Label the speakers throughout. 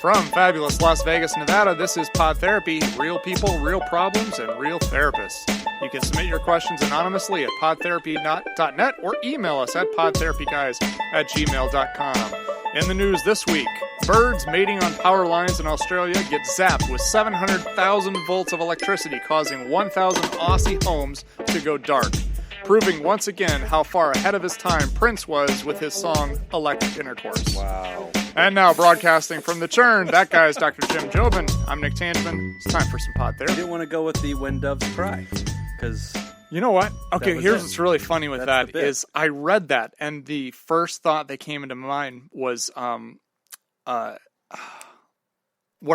Speaker 1: From fabulous Las Vegas, Nevada, this is Pod Therapy. Real people, real problems, and real therapists. You can submit your questions anonymously at podtherapy.net or email us at podtherapyguys@gmail.com. In the news this week, birds mating on power lines in Australia get zapped with 700,000 volts of electricity, causing 1,000 Aussie homes to go dark, proving once again how far ahead of his time Prince was with his song Electric Intercourse.
Speaker 2: Wow.
Speaker 1: And now, broadcasting from the Churn, that guy's Dr. Jim Jobin. I'm Nick Tangeman. It's time for some Pod
Speaker 2: I
Speaker 1: Therapy.
Speaker 2: didn't want to go with the When Doves Cry, because...
Speaker 1: You know what? Okay,
Speaker 2: was
Speaker 1: here's
Speaker 2: it.
Speaker 1: what's really funny with
Speaker 2: That's
Speaker 1: that
Speaker 2: the bit.
Speaker 1: is I read that, and the first thought that came into my mind was what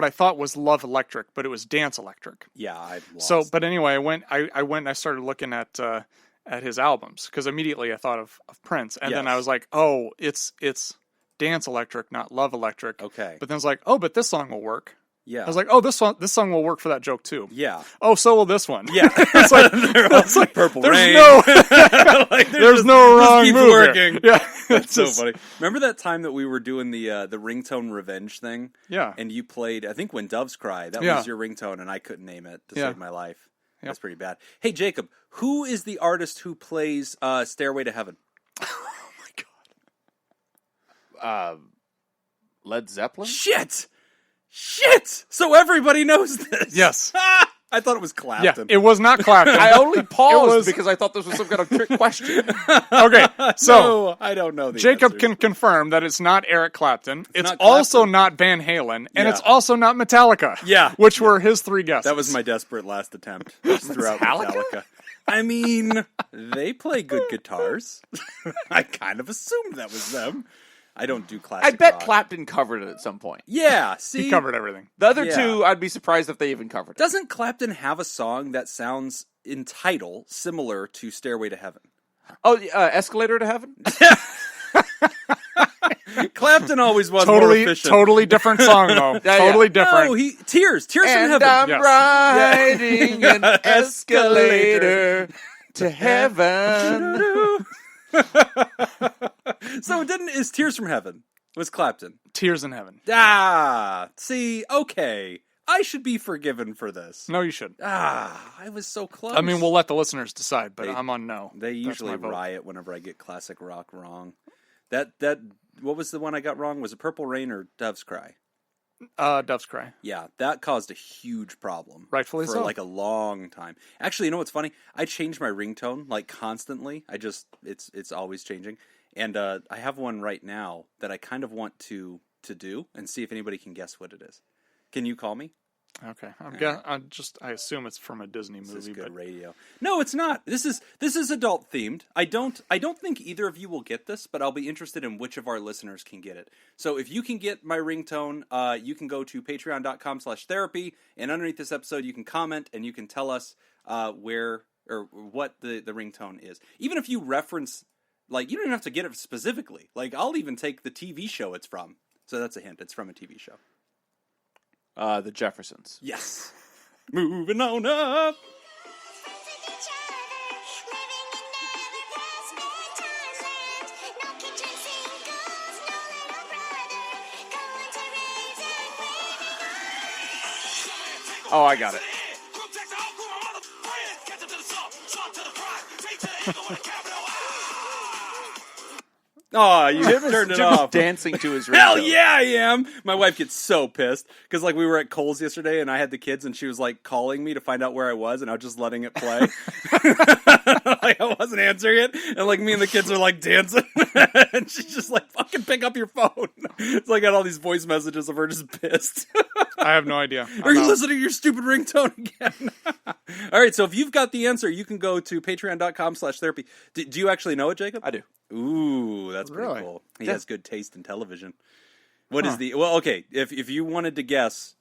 Speaker 1: I thought was Love Electric, but it was Dance Electric.
Speaker 2: Yeah, I've lost.
Speaker 1: So, but anyway, I went and I started looking at his albums, because immediately I thought of Prince, and then I
Speaker 2: Yes.
Speaker 1: was like, oh, it's Dance Electric, not Love Electric.
Speaker 2: Okay.
Speaker 1: But then I was like, oh, but this song will work.
Speaker 2: Yeah.
Speaker 1: I was like, oh, this song will work for that joke too.
Speaker 2: Yeah.
Speaker 1: Oh, so will this one.
Speaker 2: Yeah.
Speaker 1: It's like
Speaker 2: Purple
Speaker 1: there's
Speaker 2: Rain.
Speaker 1: no,
Speaker 2: Like,
Speaker 1: there's no
Speaker 2: this
Speaker 1: wrong
Speaker 2: keeps
Speaker 1: move
Speaker 2: working.
Speaker 1: here. Yeah,
Speaker 2: That's so funny. Remember that time that we were doing the ringtone revenge thing?
Speaker 1: Yeah.
Speaker 2: And you played, I think, When Doves Cry. That
Speaker 1: Yeah.
Speaker 2: was your ringtone, and I couldn't name it to
Speaker 1: Yeah.
Speaker 2: save my life.
Speaker 1: Yep.
Speaker 2: That's pretty bad. Hey, Jacob, who is the artist who plays Stairway to Heaven?
Speaker 1: Oh my god.
Speaker 3: Led Zeppelin?
Speaker 2: Shit! So everybody knows this.
Speaker 1: Yes.
Speaker 2: I thought it was
Speaker 1: Yeah,
Speaker 2: Clapton.
Speaker 1: it was not Clapton.
Speaker 3: I only paused
Speaker 1: was-
Speaker 3: because I thought this was some kind of trick question.
Speaker 1: Okay, so
Speaker 2: No, I don't know the
Speaker 1: Jacob
Speaker 2: answers.
Speaker 1: can confirm that it's not Eric Clapton. It's
Speaker 2: not
Speaker 1: also
Speaker 2: Clapton.
Speaker 1: not Van Halen, and
Speaker 2: Yeah.
Speaker 1: it's also not Metallica.
Speaker 2: Yeah.
Speaker 1: which were his three guesses.
Speaker 2: That was my desperate last attempt. Just throughout Metallica. I mean, they play good guitars. I kind of assumed that was them. I don't do
Speaker 3: I
Speaker 2: classic
Speaker 3: bet
Speaker 2: rock.
Speaker 3: Clapton covered it at some point.
Speaker 2: Yeah, see?
Speaker 1: He covered everything.
Speaker 3: The other
Speaker 2: Yeah.
Speaker 3: two, I'd be surprised if they even covered it.
Speaker 2: Doesn't Clapton have a song that sounds in title similar to Stairway to Heaven?
Speaker 3: Oh, Escalator to Heaven?
Speaker 2: Clapton always was more
Speaker 1: Totally,
Speaker 2: efficient.
Speaker 1: totally different song though.
Speaker 3: Yeah,
Speaker 1: Totally
Speaker 3: yeah.
Speaker 1: different.
Speaker 2: No, Tears from
Speaker 3: And
Speaker 2: Heaven.
Speaker 3: I'm
Speaker 1: Yes.
Speaker 3: riding an escalator to heaven.
Speaker 2: So is Tears from Heaven was Clapton.
Speaker 1: Tears in Heaven.
Speaker 2: Ah, see, okay. I should be forgiven for this.
Speaker 1: No, you should.
Speaker 2: I was so close.
Speaker 1: I mean, we'll let the listeners decide, but
Speaker 2: They-
Speaker 1: I'm on no.
Speaker 2: They
Speaker 1: That's
Speaker 2: usually
Speaker 1: my vote.
Speaker 2: riot whenever I get classic rock wrong. That what was the one I got wrong? Was it Purple Rain or Doves Cry?
Speaker 1: Doves Cry.
Speaker 2: Yeah, that caused a huge problem.
Speaker 1: Rightfully
Speaker 2: for
Speaker 1: so.
Speaker 2: like a long time. Actually, you know what's funny? I change my ringtone like constantly. It's always changing. And I have one right now that I kind of want to do and see if anybody can guess what it is. Can you call me?
Speaker 1: Okay, I assume it's from a Disney
Speaker 2: This
Speaker 1: movie,
Speaker 2: is good
Speaker 1: but
Speaker 2: radio. No, it's not. This is adult themed. I don't think either of you will get this, but I'll be interested in which of our listeners can get it. So if you can get my ringtone, you can go to patreon.com/therapy, and underneath this episode you can comment and you can tell us where or what the ringtone is. Even if you reference, like, you don't even have to get it specifically. Like, I'll even take the TV show it's from. So that's a hint. It's from a TV show.
Speaker 3: The Jeffersons.
Speaker 2: Yes. Moving on up.
Speaker 3: Oh, I got it.
Speaker 2: Oh, you turned it
Speaker 3: Jim is
Speaker 2: off.
Speaker 3: dancing to his
Speaker 2: Hell
Speaker 3: ringtone.
Speaker 2: yeah, I am. My wife gets so pissed because, like, we were at Kohl's yesterday and I had the kids and she was like calling me to find out where I was and I was just letting it play. Like, I wasn't answering it, and like me and the kids are like dancing and she's just like, fucking pick up your phone. So I got all these voice messages of her just pissed.
Speaker 1: I have no idea.
Speaker 2: Are you listening to your stupid ringtone again? All right, so if you've got the answer, you can go to patreon.com/therapy. Do you actually know it, Jacob?
Speaker 3: I do.
Speaker 2: Ooh, that's pretty
Speaker 1: Really?
Speaker 2: cool. He
Speaker 3: Yeah.
Speaker 2: has good taste in television. What is the... Well, okay, if you wanted to guess,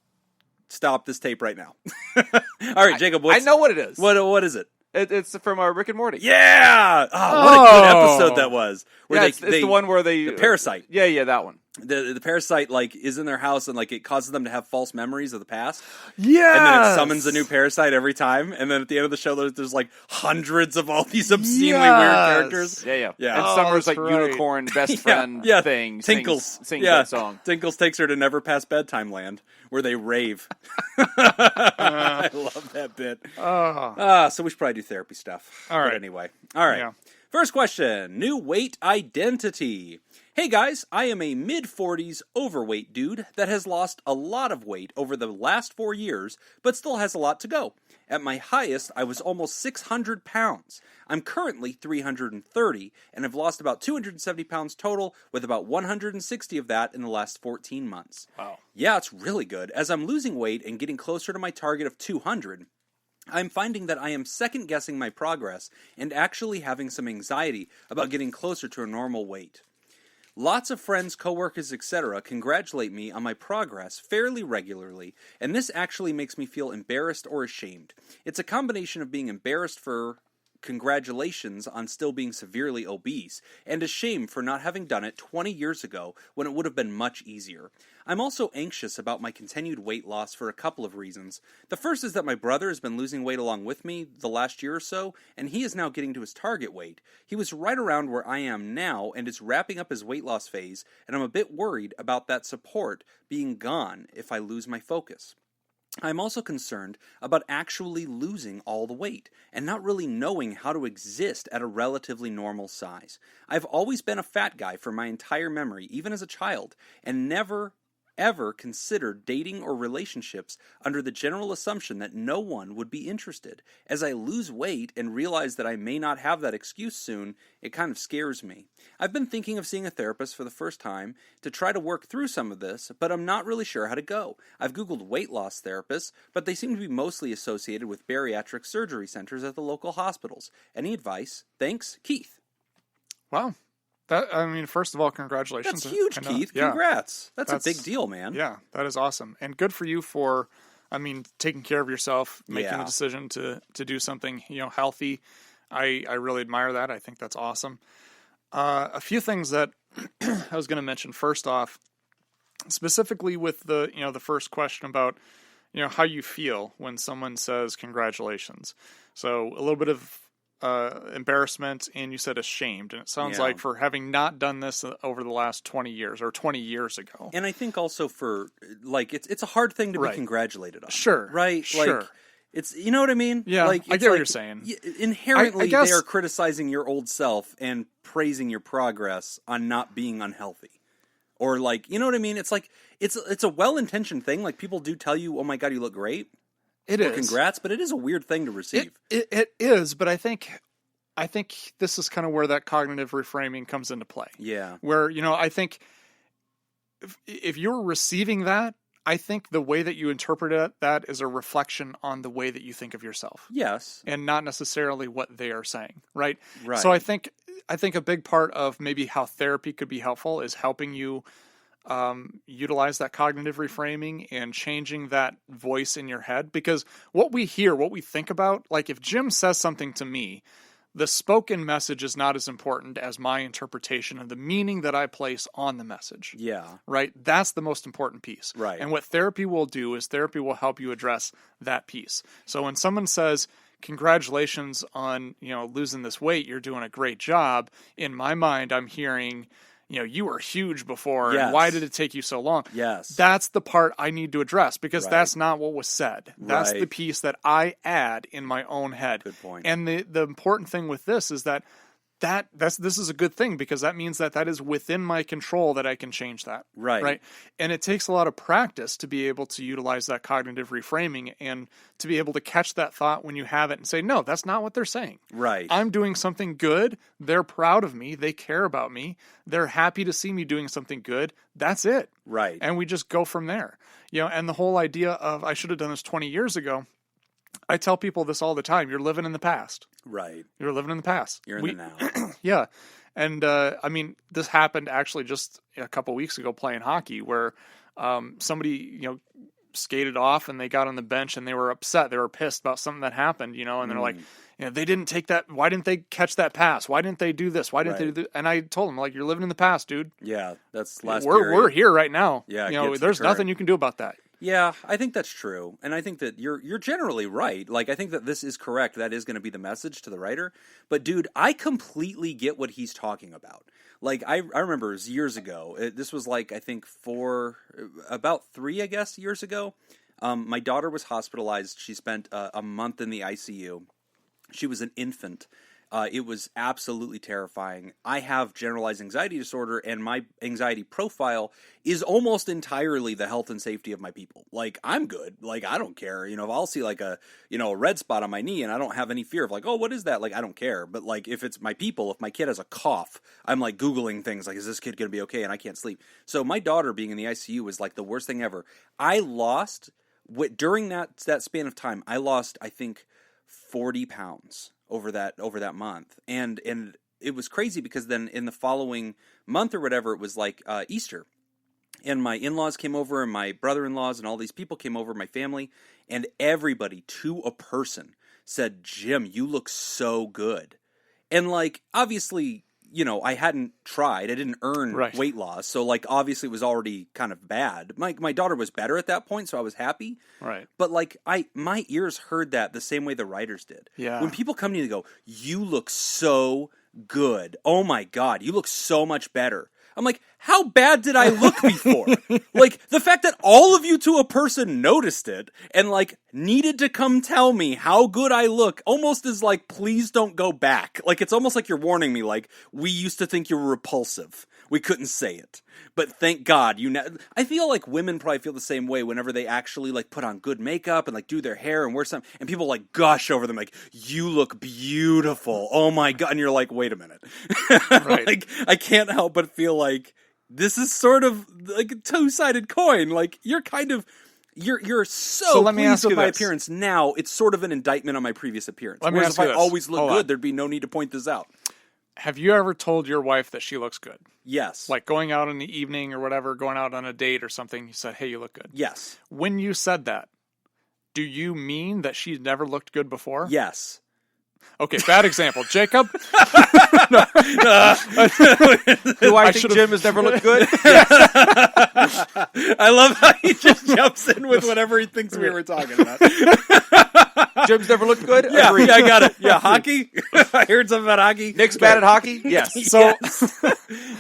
Speaker 2: stop this tape right now. All right, Jacob,
Speaker 3: I know what it is.
Speaker 2: What is it?
Speaker 3: It's from Rick and Morty.
Speaker 2: Yeah! Oh, what a good episode that was. Where
Speaker 3: Yeah, it's the one where they...
Speaker 2: Parasite.
Speaker 3: Yeah, that one.
Speaker 2: the parasite like is in their house and like it causes them to have false memories of the past.
Speaker 1: Yeah.
Speaker 2: And then it summons a new parasite every time. And then at the end of the show, there's like hundreds of all these obscenely weird characters.
Speaker 3: Yeah.
Speaker 2: Yeah.
Speaker 3: And
Speaker 1: Oh,
Speaker 3: Summer's
Speaker 1: that's
Speaker 3: like
Speaker 1: right.
Speaker 3: unicorn best friend
Speaker 2: Yeah.
Speaker 3: thing.
Speaker 2: Tinkles
Speaker 3: Sings that song.
Speaker 2: Tinkles takes her to Never Past Bedtime Land, where they rave. I love that bit. So we should probably do therapy stuff.
Speaker 1: All right.
Speaker 2: But anyway. All right.
Speaker 1: Yeah.
Speaker 2: First question. New weight identity. Hey guys, I am a mid-40s overweight dude that has lost a lot of weight over the last 4 years, but still has a lot to go. At my highest, I was almost 600 pounds. I'm currently 330, and have lost about 270 pounds total, with about 160 of that in the last 14 months.
Speaker 1: Wow.
Speaker 2: Yeah, it's really good. As I'm losing weight and getting closer to my target of 200, I'm finding that I am second-guessing my progress and actually having some anxiety about getting closer to a normal weight. Lots of friends, coworkers, etc. congratulate me on my progress fairly regularly, and this actually makes me feel embarrassed or ashamed. It's a combination of being embarrassed for congratulations on still being severely obese, and ashamed for not having done it 20 years ago when it would have been much easier. I'm also anxious about my continued weight loss for a couple of reasons. The first is that my brother has been losing weight along with me the last year or so, and he is now getting to his target weight. He was right around where I am now and is wrapping up his weight loss phase, and I'm a bit worried about that support being gone if I lose my focus. I'm also concerned about actually losing all the weight and not really knowing how to exist at a relatively normal size. I've always been a fat guy for my entire memory, even as a child, and never ever considered dating or relationships under the general assumption that no one would be interested. As I lose weight and realize that I may not have that excuse soon, it kind of scares me. I've been thinking of seeing a therapist for the first time to try to work through some of this, but I'm not really sure how to go. I've Googled weight loss therapists, but they seem to be mostly associated with bariatric surgery centers at the local hospitals. Any advice? Thanks, Keith.
Speaker 1: Wow. First of all, congratulations.
Speaker 2: That's huge, Keith.
Speaker 1: Yeah.
Speaker 2: Congrats. That's a big deal, man.
Speaker 1: Yeah, that is awesome. And good for you for, taking care of yourself, making the decision to do something, healthy. I really admire that. I think that's awesome. A few things that I was going to mention. First off, specifically with the first question about, how you feel when someone says congratulations. So a little bit of embarrassment, and you said ashamed, and it sounds like for having not done this over the last 20 years or 20 years ago. And
Speaker 2: I think also for it's a hard thing to be congratulated on.
Speaker 1: Sure.
Speaker 2: Right?
Speaker 1: Sure.
Speaker 2: Like, it's, you know what I mean?
Speaker 1: Yeah, I get what you're saying.
Speaker 2: Inherently,
Speaker 1: I guess,
Speaker 2: they are criticizing your old self and praising your progress on not being unhealthy. Or you know what I mean? It's like, it's a well-intentioned thing. Like, people do tell you, oh my God, you look great.
Speaker 1: It is.
Speaker 2: Congrats, but it is a weird thing to receive.
Speaker 1: It is, but I think this is kind of where that cognitive reframing comes into play.
Speaker 2: Yeah.
Speaker 1: Where, I think if you're receiving that, I think the way that you interpret that is a reflection on the way that you think of yourself.
Speaker 2: Yes.
Speaker 1: And not necessarily what they are saying, right?
Speaker 2: Right.
Speaker 1: So I think a big part of maybe how therapy could be helpful is helping you utilize that cognitive reframing and changing that voice in your head. Because what we hear, what we think about, like if Jim says something to me, the spoken message is not as important as my interpretation of the meaning that I place on the message.
Speaker 2: Yeah.
Speaker 1: Right? That's the most important piece.
Speaker 2: Right.
Speaker 1: And what therapy will do is therapy will help you address that piece. So when someone says, congratulations on, losing this weight, you're doing a great job, in my mind, I'm hearing, you were huge before, and why did it take you so long?
Speaker 2: Yes.
Speaker 1: That's the part I need to address, because that's not what was said. That's the piece that I add in my own head.
Speaker 2: Good point.
Speaker 1: And the important thing with this is that this is a good thing, because that means that is within my control, that I can change that. Right. And it takes a lot of practice to be able to utilize that cognitive reframing and to be able to catch that thought when you have it and say, no, that's not what they're saying.
Speaker 2: Right.
Speaker 1: I'm doing something good. They're proud of me. They care about me. They're happy to see me doing something good. That's it.
Speaker 2: Right.
Speaker 1: And we just go from there. And the whole idea of I should have done this 20 years ago, I tell people this all the time. You're living in the past.
Speaker 2: Right.
Speaker 1: You're living in the past.
Speaker 2: You're in the now.
Speaker 1: Yeah. And, this happened actually just a couple weeks ago playing hockey, where somebody, skated off and they got on the bench and they were upset. They were pissed about something that happened, and they're like, they didn't take that. Why didn't they catch that pass? Why didn't they do this? Why didn't they do this? And I told them, like, you're living in the past, dude.
Speaker 2: Yeah, that's last
Speaker 1: We're here right now.
Speaker 2: Yeah,
Speaker 1: there's nothing you can do about that.
Speaker 2: Yeah, I think that's true. And I think that you're generally right. Like, I think that this is correct. That is going to be the message to the writer. But, dude, I completely get what he's talking about. Like, I remember it was years ago. This was, like, I think about 3, I guess, years ago. My daughter was hospitalized. She spent a month in the ICU. She was an infant. It was absolutely terrifying. I have generalized anxiety disorder, and my anxiety profile is almost entirely the health and safety of my people. Like, I'm good. Like, I don't care. If I'll see like a red spot on my knee and I don't have any fear of like, oh, what is that? Like, I don't care. But like, if it's my people, if my kid has a cough, I'm like Googling things like, is this kid going to be okay? And I can't sleep. So my daughter being in the ICU was like the worst thing ever. I lost, during that span of time, I lost, I think, 40 pounds over that month. And it was crazy because then in the following month or whatever, it was like Easter. And my in-laws came over and my brother-in-laws and all these people came over, my family, and everybody to a person said, Jim, you look so good. And like, obviously, I hadn't tried. I didn't earn weight loss. So like, obviously it was already kind of bad. My daughter was better at that point, so I was happy.
Speaker 1: Right.
Speaker 2: But like, my ears heard that the same way the writers did.
Speaker 1: Yeah.
Speaker 2: When people come to you and go, you look so good. Oh my God, you look so much better. I'm like, how bad did I look before? Like, the fact that all of you to a person noticed it and, like, needed to come tell me how good I look almost is like, please don't go back. Like, it's almost like you're warning me, like, we used to think you were repulsive. We couldn't say it. But thank God, I feel like women probably feel the same way whenever they actually, like, put on good makeup and, like, do their hair and wear something, and people, like, gush over them, like, you look beautiful. Oh, my God. And you're like, wait a minute.
Speaker 1: Right.
Speaker 2: Like, I can't help but feel like this is sort of like a two-sided coin. Like, you're kind of... You're so
Speaker 1: let me ask
Speaker 2: pleased with
Speaker 1: you
Speaker 2: my
Speaker 1: this.
Speaker 2: appearance now, it's sort of an indictment on my previous appearance.
Speaker 1: Let me
Speaker 2: Whereas
Speaker 1: ask
Speaker 2: if
Speaker 1: you
Speaker 2: I
Speaker 1: this.
Speaker 2: always look
Speaker 1: Hold
Speaker 2: good,
Speaker 1: on.
Speaker 2: there'd be no need to point this out.
Speaker 1: Have you ever told your wife that she looks good?
Speaker 2: Yes.
Speaker 1: Like going out in the evening or whatever, going out on a date or something, you said, hey, you look good.
Speaker 2: Yes.
Speaker 1: When you said that, do you mean that she's never looked good before?
Speaker 2: Yes.
Speaker 1: Okay, bad example. Jacob?
Speaker 3: Do I think Jim has never looked good?
Speaker 2: I love how he just jumps in with whatever he thinks we were talking about.
Speaker 3: Jim's never looked good?
Speaker 2: Yeah,
Speaker 3: Agreed.
Speaker 2: I got it. Yeah, hockey? I heard something about hockey.
Speaker 3: Nick's bad at hockey? Yes.
Speaker 1: So,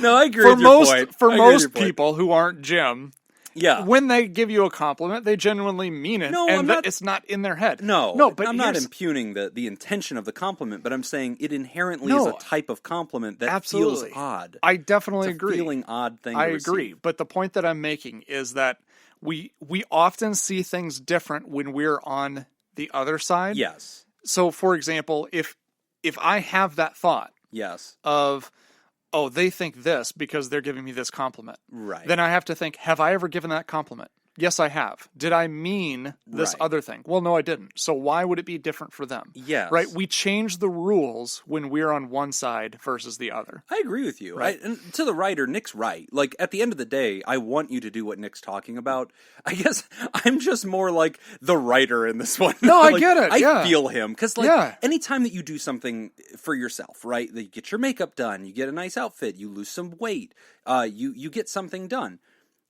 Speaker 2: No, I agree
Speaker 1: for
Speaker 2: with your
Speaker 1: most
Speaker 2: point.
Speaker 1: for
Speaker 2: I agree with your
Speaker 1: most
Speaker 2: point.
Speaker 1: people who aren't Jim,
Speaker 2: Yeah.
Speaker 1: when they give you a compliment, they genuinely mean it,
Speaker 2: No,
Speaker 1: and
Speaker 2: I'm
Speaker 1: that
Speaker 2: not-
Speaker 1: it's not in their head.
Speaker 2: No,
Speaker 1: but
Speaker 2: I'm not
Speaker 1: here's-
Speaker 2: impugning the intention of the compliment, but I'm saying it inherently is a type of compliment that
Speaker 1: Absolutely.
Speaker 2: feels odd.
Speaker 1: I definitely
Speaker 2: It's a
Speaker 1: agree.
Speaker 2: feeling odd thing
Speaker 1: I
Speaker 2: to
Speaker 1: agree,
Speaker 2: receive.
Speaker 1: but the point that I'm making is that we often see things different when we're on the other side.
Speaker 2: Yes.
Speaker 1: So, for example, if I have that thought
Speaker 2: Yes.
Speaker 1: of, oh, they think this because they're giving me this compliment,
Speaker 2: Right.
Speaker 1: then I have to think, have I ever given that compliment? Yes, I have. Did I mean this
Speaker 2: Right.
Speaker 1: other thing? Well, no, I didn't. So why would it be different for them?
Speaker 2: Yes.
Speaker 1: Right? We change the rules when we're on one side versus the other.
Speaker 2: I agree with you.
Speaker 1: Right.
Speaker 2: And to the writer, Nick's right. Like, at the end of the day, I want you to do what Nick's talking about. I guess I'm just more like the writer in this one.
Speaker 1: No, I
Speaker 2: Like,
Speaker 1: get it,
Speaker 2: I
Speaker 1: yeah.
Speaker 2: feel him. Because, like,
Speaker 1: Yeah.
Speaker 2: anytime that you do something for yourself, right? That you get your makeup done, you get a nice outfit, you lose some weight, you get something done.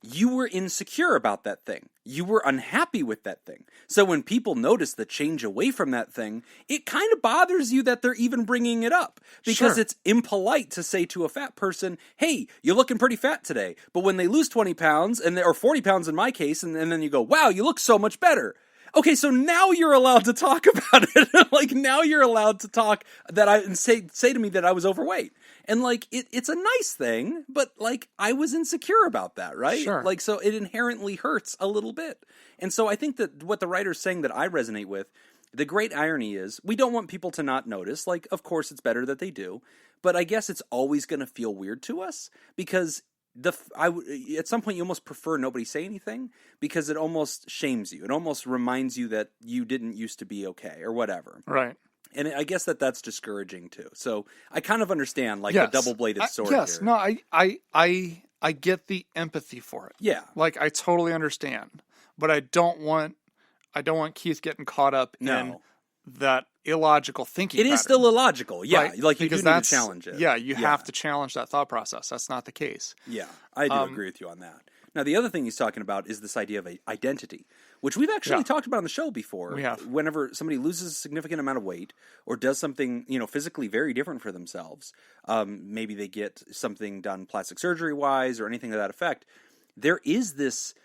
Speaker 2: You were insecure about that thing. You were unhappy with that thing. So when people notice the change away from that thing, it kind of bothers you that they're even bringing it up. Because
Speaker 1: Sure.
Speaker 2: it's impolite to say to a fat person, hey, you're looking pretty fat today. But when they lose 20 pounds, or 40 pounds in my case, and then you go, wow, you look so much better. Okay, so now you're allowed to talk about it. Like, now you're allowed to talk and say to me that I was overweight. And, like, it's a nice thing, but, like, I was insecure about that, right?
Speaker 1: Sure.
Speaker 2: Like, so it inherently hurts a little bit. And so I think that what the writer's saying that I resonate with, the great irony is, we don't want people to not notice. Like, of course, it's better that they do. But I guess it's always going to feel weird to us because at some point you almost prefer nobody say anything because it almost shames you. It almost reminds you that you didn't used to be okay or whatever.
Speaker 1: Right.
Speaker 2: And I guess that's discouraging too. So I kind of understand like
Speaker 1: Yes.
Speaker 2: the double-bladed sword
Speaker 1: Yes.
Speaker 2: here.
Speaker 1: No, I get the empathy for it.
Speaker 2: Yeah.
Speaker 1: Like, I totally understand. but I don't want Keith getting caught up in that illogical thinking.
Speaker 2: It is still illogical, yeah.
Speaker 1: Right?
Speaker 2: Like you
Speaker 1: because
Speaker 2: do need to challenge it.
Speaker 1: Yeah, you have to challenge that thought process. That's not the case.
Speaker 2: Yeah, I do agree with you on that. Now, the other thing he's talking about is this idea of identity, which we've actually talked about on the show before.
Speaker 1: We have.
Speaker 2: Whenever somebody loses a significant amount of weight or does something, physically very different for themselves, maybe they get something done plastic surgery-wise or anything to that effect, there is this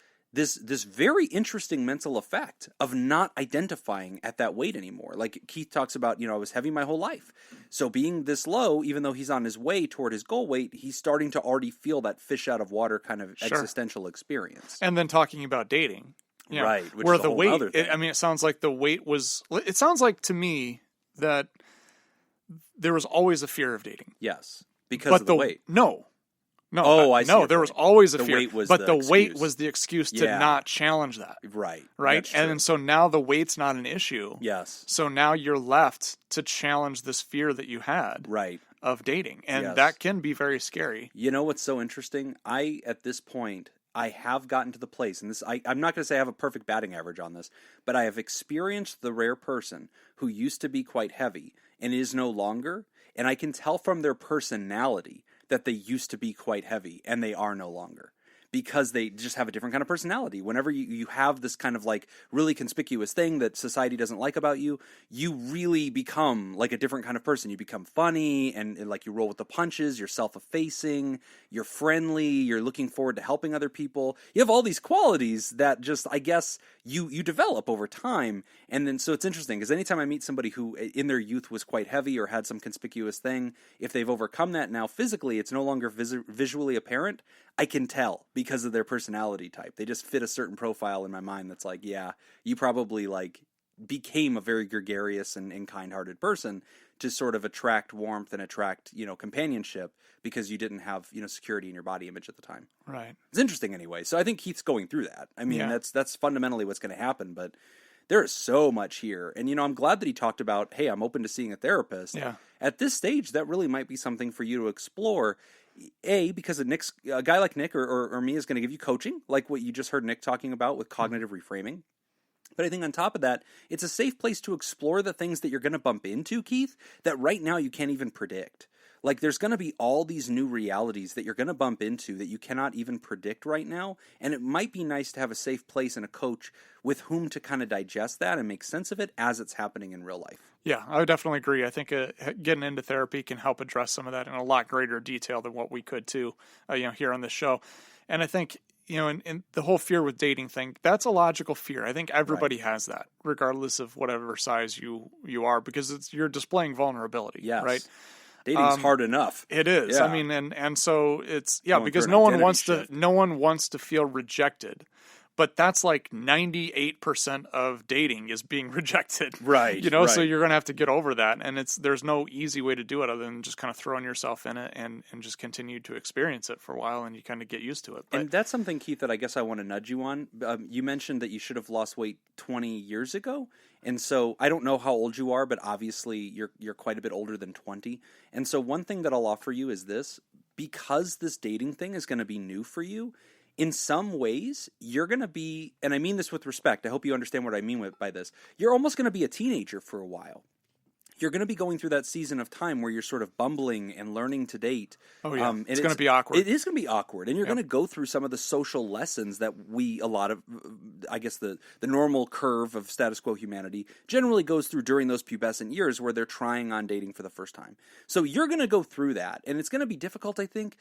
Speaker 2: very interesting mental effect of not identifying at that weight anymore. Like Keith talks about, I was heavy my whole life. So being this low, even though he's on his way toward his goal weight, he's starting to already feel that fish out of water kind of existential experience.
Speaker 1: And then talking about dating.
Speaker 2: Right. Which
Speaker 1: where
Speaker 2: is a
Speaker 1: the
Speaker 2: whole
Speaker 1: weight,
Speaker 2: other thing.
Speaker 1: it sounds like the weight was, it sounds like to me that there was always a fear of dating.
Speaker 2: Yes. Because of the weight.
Speaker 1: No.
Speaker 2: I see.
Speaker 1: No, there was always a fear.
Speaker 2: Weight was
Speaker 1: but the weight
Speaker 2: excuse.
Speaker 1: was the excuse to not challenge that.
Speaker 2: Right.
Speaker 1: Right? And so now the weight's not an issue.
Speaker 2: Yes.
Speaker 1: So now you're left to challenge this fear that you had of dating. And that can be very scary.
Speaker 2: You know what's so interesting? At this point, I have gotten to the place, and I'm not going to say I have a perfect batting average on this, but I have experienced the rare person who used to be quite heavy and is no longer, and I can tell from their personality that they used to be quite heavy and they are no longer, because they just have a different kind of personality. Whenever you have this kind of like really conspicuous thing that society doesn't like about you, you really become like a different kind of person. You become funny and like you roll with the punches, you're self-effacing, you're friendly, you're looking forward to helping other people. You have all these qualities that just, I guess, you develop over time. And then so it's interesting because anytime I meet somebody who in their youth was quite heavy or had some conspicuous thing, if they've overcome that now physically, it's no longer visually apparent. I can tell because of their personality type. They just fit a certain profile in my mind that's like, yeah, you probably like became a very gregarious and kind-hearted person to sort of attract warmth and attract, companionship because you didn't have, security in your body image at the time.
Speaker 1: Right.
Speaker 2: It's interesting anyway. So I think Keith's going through that. I mean, that's fundamentally what's going to happen, but there is so much here. And, I'm glad that he talked about, hey, I'm open to seeing a therapist.
Speaker 1: Yeah.
Speaker 2: At this stage, that really might be something for you to explore. Because a guy like Nick or me is going to give you coaching, like what you just heard Nick talking about with cognitive reframing. But I think on top of that, it's a safe place to explore the things that you're going to bump into, Keith, that right now you can't even predict. Like there's going to be all these new realities that you're going to bump into that you cannot even predict right now. And it might be nice to have a safe place and a coach with whom to kind of digest that and make sense of it as it's happening in real life.
Speaker 1: Yeah, I would definitely agree. I think getting into therapy can help address some of that in a lot greater detail than what we could too, here on this show. And I think, in the whole fear with dating thing, that's a logical fear. I think everybody has that, regardless of whatever size you are, because you're displaying vulnerability, right?
Speaker 2: Dating's hard enough.
Speaker 1: It is.
Speaker 2: Yeah.
Speaker 1: I mean, and so it's because
Speaker 2: no one
Speaker 1: wants to feel rejected. But that's like 98% of dating is being rejected.
Speaker 2: Right.
Speaker 1: So you're going to have to get over that. And there's no easy way to do it other than just kind of throwing yourself in it and just continue to experience it for a while and you kind of get used to it. But,
Speaker 2: and that's something, Keith, that I guess I want to nudge you on. You mentioned that you should have lost weight 20 years ago. And so I don't know how old you are, but obviously you're quite a bit older than 20. And so one thing that I'll offer you is this. Because this dating thing is going to be new for you, in some ways, you're going to be, and I mean this with respect, I hope you understand what I mean by this, you're almost going to be a teenager for a while. You're going to be going through that season of time where you're sort of bumbling and learning to date.
Speaker 1: Oh, yeah. It's going to be awkward.
Speaker 2: It is going to be awkward. And you're going to go through some of the social lessons that the normal curve of status quo humanity generally goes through during those pubescent years where they're trying on dating for the first time. So you're going to go through that. And it's going to be difficult, I think.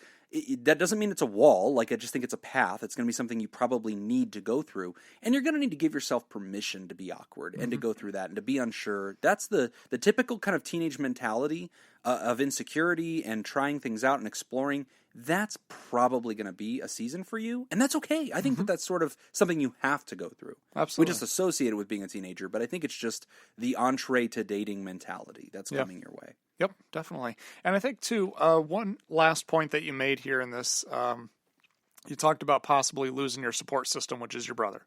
Speaker 2: That doesn't mean it's a wall. Like, I just think it's a path. It's going to be something you probably need to go through. And you're going to need to give yourself permission to be awkward and to go through that and to be unsure. That's the typical kind of teenage mentality of insecurity and trying things out and exploring. That's probably going to be a season for you. And that's okay. I think that's sort of something you have to go through.
Speaker 1: Absolutely.
Speaker 2: We just associate it with being a teenager, but I think it's just the entree to dating mentality that's coming your way.
Speaker 1: Yep, definitely. And I think, too, one last point that you made here in this, you talked about possibly losing your support system, which is your brother.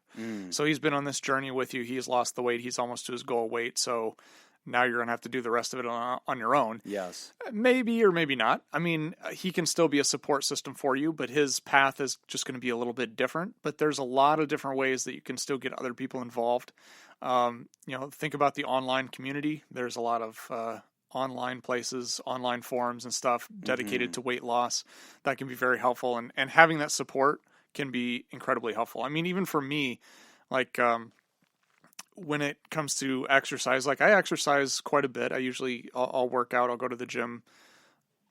Speaker 1: So he's been on this journey with you. He's lost the weight. He's almost to his goal weight. So Now you're going to have to do the rest of it on your own.
Speaker 2: Yes.
Speaker 1: Maybe or maybe not. I mean, he can still be a support system for you, but his path is just going to be a little bit different. But there's a lot of different ways that you can still get other people involved. Think about the online community. There's a lot of online places, online forums and stuff dedicated to weight loss that can be very helpful. And having that support can be incredibly helpful. I mean, even for me, like, when it comes to exercise, like I exercise quite a bit. I'll work out. I'll go to the gym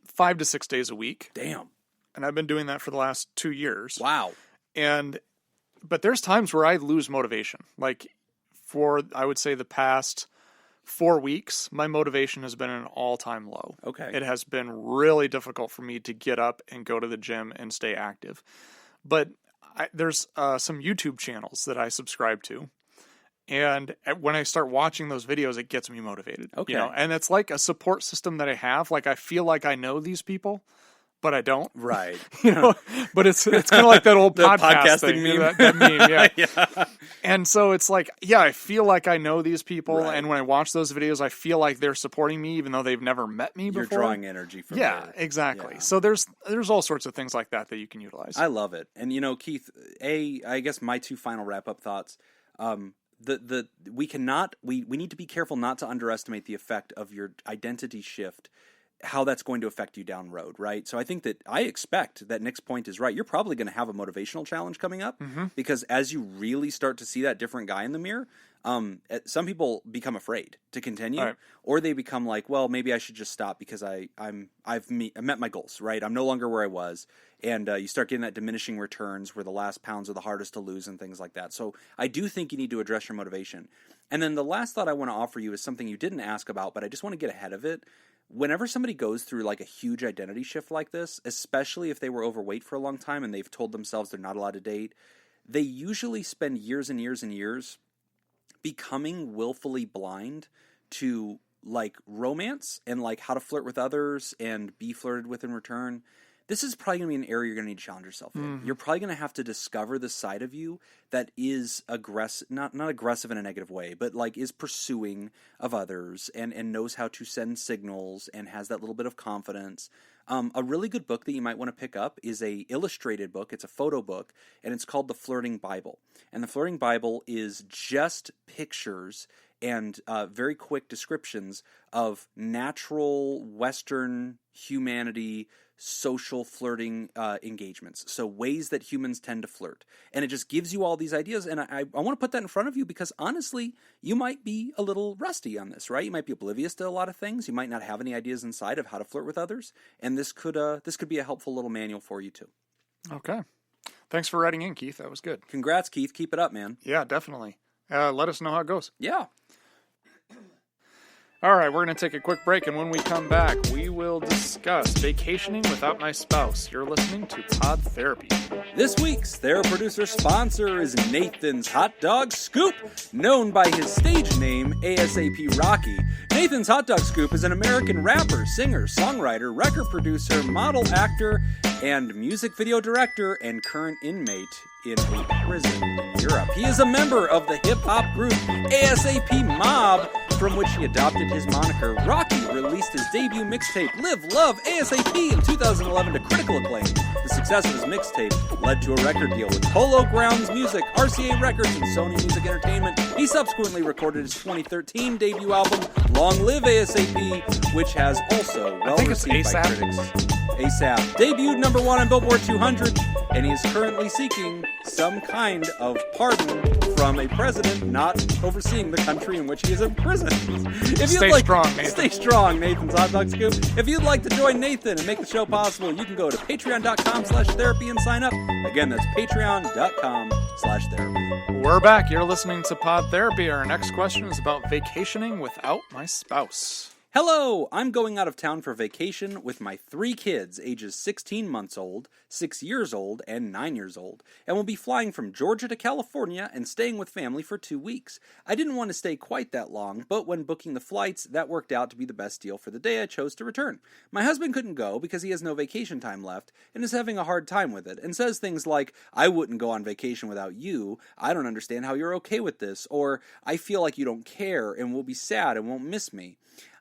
Speaker 1: 5 to 6 days a week.
Speaker 2: Damn.
Speaker 1: And I've been doing that for the last 2 years.
Speaker 2: Wow.
Speaker 1: But there's times where I lose motivation. Like for, I would say the past 4 weeks, my motivation has been at an all-time low.
Speaker 2: Okay.
Speaker 1: It has been really difficult for me to get up and go to the gym and stay active. But there's some YouTube channels that I subscribe to. And when I start watching those videos, it gets me motivated.
Speaker 2: Okay.
Speaker 1: And it's like a support system that I have. Like I feel like I know these people, but I don't.
Speaker 2: Right.
Speaker 1: But it's kind of like that old podcast
Speaker 2: podcasting
Speaker 1: thing,
Speaker 2: meme.
Speaker 1: that meme, yeah.
Speaker 2: Yeah.
Speaker 1: And so it's like, I feel like I know these people,
Speaker 2: Right.
Speaker 1: and when I watch those videos, I feel like they're supporting me, even though they've never met me before.
Speaker 2: You're drawing energy from there.
Speaker 1: Exactly.
Speaker 2: Yeah.
Speaker 1: So there's all sorts of things like that you can utilize.
Speaker 2: I love it. And Keith, I guess my 2 final wrap-up thoughts. We need to be careful not to underestimate the effect of your identity shift, how that's going to affect you down the road, right? So I expect that Nick's point is right. You're probably going to have a motivational challenge coming up because as you really start to see that different guy in the mirror, some people become afraid to continue,
Speaker 1: right.
Speaker 2: Or they become like, well, maybe I should just stop because I've met my goals, right? I'm no longer where I was, and you start getting that diminishing returns where the last pounds are the hardest to lose and things like that. So I do think you need to address your motivation. And then the last thought I want to offer you is something you didn't ask about, but I just want to get ahead of it. Whenever somebody goes through like a huge identity shift like this, especially if they were overweight for a long time and they've told themselves they're not allowed to date, they usually spend years and years and years becoming willfully blind to like romance and like how to flirt with others and be flirted with in return. This is probably going to be an area you're going to need to challenge yourself in. You're probably going to have to discover the side of you that is aggressive, not aggressive in a negative way, but like is pursuing of others and knows how to send signals and has that little bit of confidence. A really good book that you might want to pick up is a illustrated book. It's a photo book, and it's called The Flirting Bible. And The Flirting Bible is just pictures and very quick descriptions of natural Western humanity social flirting engagements. So ways that humans tend to flirt. And it just gives you all these ideas. And I want to put that in front of you because honestly, you might be a little rusty on this, right? You might be oblivious to a lot of things. You might not have any ideas inside of how to flirt with others. And this could be a helpful little manual for you too.
Speaker 1: Okay. Thanks for writing in, Keith. That was good.
Speaker 2: Congrats, Keith. Keep it up, man.
Speaker 1: Yeah, definitely. Let us know how it goes.
Speaker 2: Yeah.
Speaker 1: All right, we're going to take a quick break, and when we come back, we will discuss vacationing without my spouse. You're listening to Pod Therapy.
Speaker 2: This week's TheraProducer sponsor is Nathan's Hot Dog Scoop, known by his stage name, ASAP Rocky. Nathan's Hot Dog Scoop is an American rapper, singer, songwriter, record producer, model, actor, and music video director, and current inmate in a prison in Europe. He is a member of the hip-hop group ASAP Mob, from which he adopted his moniker. Rocky released his debut mixtape, Live Love ASAP, in 2011 to critical acclaim. The success of his mixtape led to a record deal with Polo Grounds Music, RCA Records, and Sony Music Entertainment. He subsequently recorded his 2013 debut album, Long Live ASAP, which has also well received by critics. ASAP debuted number 1 on Billboard 200, and he is currently seeking some kind of pardon from a president not overseeing the country in which he is in prison.
Speaker 1: Stay strong, Nathan.
Speaker 2: Stay strong, Nathan's Hot Dog Scoop. If you'd like to join Nathan and make the show possible, you can go to patreon.com/therapy and sign up. Again, that's patreon.com/therapy.
Speaker 1: We're back. You're listening to Pod Therapy. Our next question is about vacationing without my spouse.
Speaker 2: Hello! I'm going out of town for vacation with my 3 kids, ages 16 months old, 6 years old, and 9 years old, and will be flying from Georgia to California and staying with family for 2 weeks. I didn't want to stay quite that long, but when booking the flights, that worked out to be the best deal for the day I chose to return. My husband couldn't go because he has no vacation time left and is having a hard time with it, and says things like, I wouldn't go on vacation without you, I don't understand how you're okay with this, or I feel like you don't care and will be sad and won't miss me.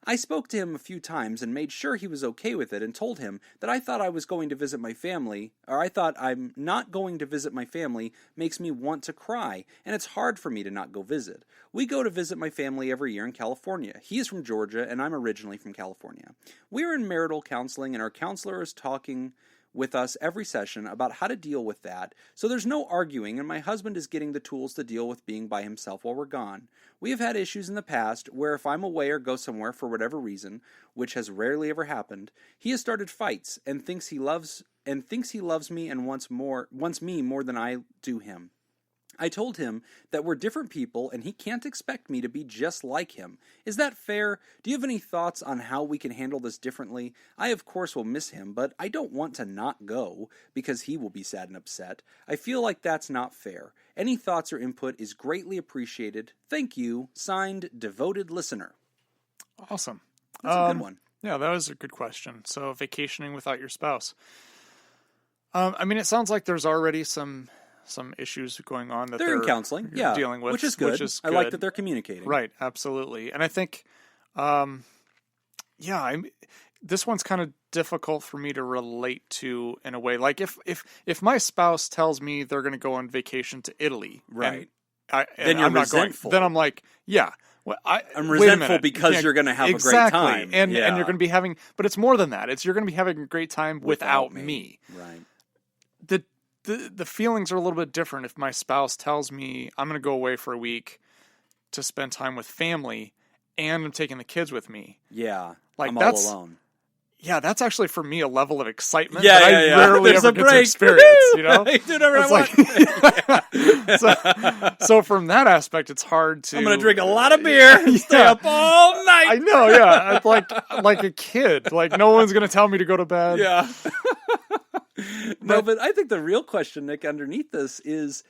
Speaker 2: I spoke to him a few times and made sure he was okay with it and told him that I thought I was going to visit my family, or I thought I'm not going to visit my family makes me want to cry, and it's hard for me to not go visit. We go to visit my family every year in California. He is from Georgia, and I'm originally from California. We're in marital counseling, and our counselor is talking with us every session about how to deal with that, so there's no arguing, and my husband is getting the tools to deal with being by himself while we're gone. We have had issues in the past where if I'm away or go somewhere for whatever reason, which has rarely ever happened, he has started fights and thinks he loves me and wants me more than I do him. I told him that we're different people and he can't expect me to be just like him. Is that fair? Do you have any thoughts on how we can handle this differently? I, of course, will miss him, but I don't want to not go because he will be sad and upset. I feel like that's not fair. Any thoughts or input is greatly appreciated. Thank you. Signed, Devoted Listener.
Speaker 1: Awesome.
Speaker 2: That's a good one.
Speaker 1: Yeah, that was a good question. So, vacationing without your spouse. It sounds like there's already some issues going on that
Speaker 2: they're in counseling,
Speaker 1: dealing with,
Speaker 2: which is good. I like that they're communicating.
Speaker 1: Right, absolutely. And I think, this one's kind of difficult for me to relate to in a way. Like if my spouse tells me they're going to go on vacation to Italy,
Speaker 2: right,
Speaker 1: then you're resentful. Then I'm like, yeah. Well,
Speaker 2: I'm resentful because you're going to have a great time,
Speaker 1: and you're going to be having. But it's more than that. You're going to be having a great time without me.
Speaker 2: Right.
Speaker 1: The feelings are a little bit different if my spouse tells me I'm going to go away for a week to spend time with family and I'm taking the kids with me.
Speaker 2: Yeah,
Speaker 1: like
Speaker 2: I'm
Speaker 1: that's
Speaker 2: all alone.
Speaker 1: Yeah, that's actually for me a level of excitement that I rarely ever get to experience. You know,
Speaker 2: do whatever I
Speaker 1: want. So from that aspect, it's hard to.
Speaker 2: I'm going to drink a lot of beer and stay up all night.
Speaker 1: I know, yeah, it's like a kid. Like no one's going to tell me to go to bed.
Speaker 2: Yeah. No, but I think the real question, Nick, underneath this is,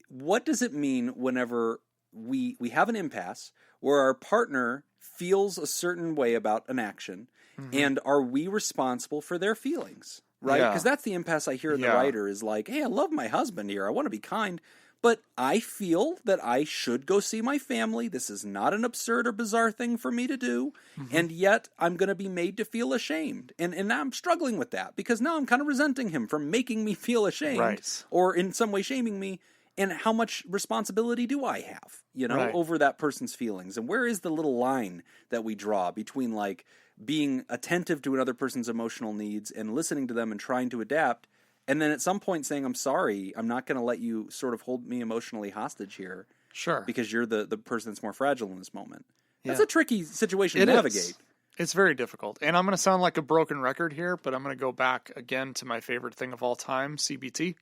Speaker 2: what does it mean whenever we have an impasse where our partner feels a certain way about an action, and are we responsible for their feelings, right? Because that's the impasse I hear in the writer is like, hey, I love my husband here. I want to be kind, but I feel that I should go see my family. This is not an absurd or bizarre thing for me to do. And yet I'm going to be made to feel ashamed. And now I'm struggling with that because now I'm kind of resenting him for making me feel ashamed or in some way shaming me. And how much responsibility do I have, over that person's feelings? And where is the little line that we draw between like being attentive to another person's emotional needs and listening to them and trying to adapt, and then at some point saying, I'm sorry, I'm not going to let you sort of hold me emotionally hostage here.
Speaker 1: Sure.
Speaker 2: Because you're the person that's more fragile in this moment. That's a tricky situation to navigate.
Speaker 1: It's very difficult. And I'm going to sound like a broken record here, but I'm going to go back again to my favorite thing of all time, CBT.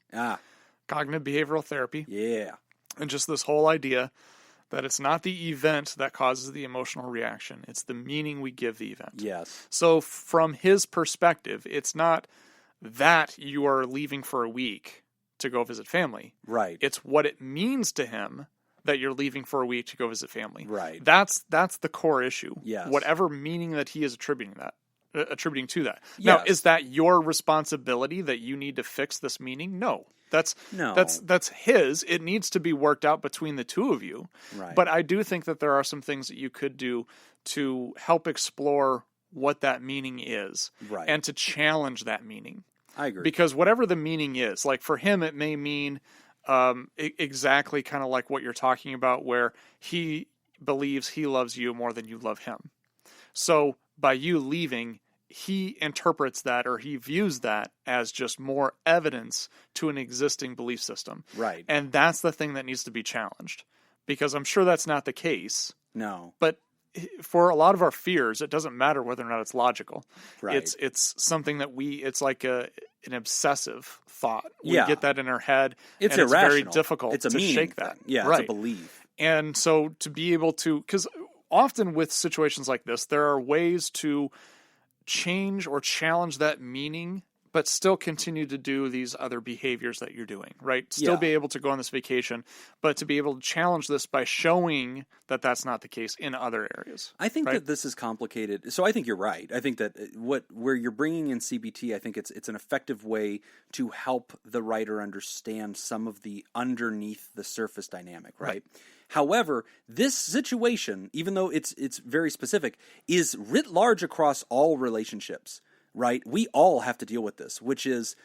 Speaker 1: Cognitive behavioral therapy.
Speaker 2: Yeah.
Speaker 1: And just this whole idea that it's not the event that causes the emotional reaction. It's the meaning we give the event.
Speaker 2: Yes.
Speaker 1: So from his perspective, it's not that you are leaving for a week to go visit family.
Speaker 2: Right.
Speaker 1: It's what it means to him that you're leaving for a week to go visit family.
Speaker 2: Right.
Speaker 1: That's the core issue.
Speaker 2: Yes.
Speaker 1: Whatever meaning that he is attributing to that.
Speaker 2: Yes.
Speaker 1: Now, is that your responsibility that you need to fix this meaning? No. That's his. It needs to be worked out between the two of you.
Speaker 2: Right.
Speaker 1: But I do think that there are some things that you could do to help explore what that meaning is.
Speaker 2: Right.
Speaker 1: And to challenge that meaning.
Speaker 2: I agree.
Speaker 1: Because whatever the meaning is, like for him, it may mean exactly kind of like what you're talking about, where he believes he loves you more than you love him. So by you leaving, he interprets that, or he views that as just more evidence to an existing belief system.
Speaker 2: Right.
Speaker 1: And that's the thing that needs to be challenged, because I'm sure that's not the case.
Speaker 2: No.
Speaker 1: But for a lot of our fears, it doesn't matter whether or not it's logical.
Speaker 2: Right.
Speaker 1: It's something that it's like an obsessive thought. We
Speaker 2: Yeah.
Speaker 1: get that in our head.
Speaker 2: It's
Speaker 1: irrational. It's very
Speaker 2: irrational.
Speaker 1: difficult
Speaker 2: It's a
Speaker 1: to
Speaker 2: meaning
Speaker 1: shake that.
Speaker 2: thing. Yeah,
Speaker 1: right.
Speaker 2: it's a belief.
Speaker 1: And so to be able to, because often with situations like this, there are ways to change or challenge that meaning, but still continue to do these other behaviors that you're doing, right? Still be able to go on this vacation, but to be able to challenge this by showing that that's not the case in other areas.
Speaker 2: I think that this is complicated. So I think you're right. I think that where you're bringing in CBT, I think it's an effective way to help the writer understand some of the underneath the surface dynamic, right? However, this situation, even though it's very specific, is writ large across all relationships. Right? We all have to deal with this, which is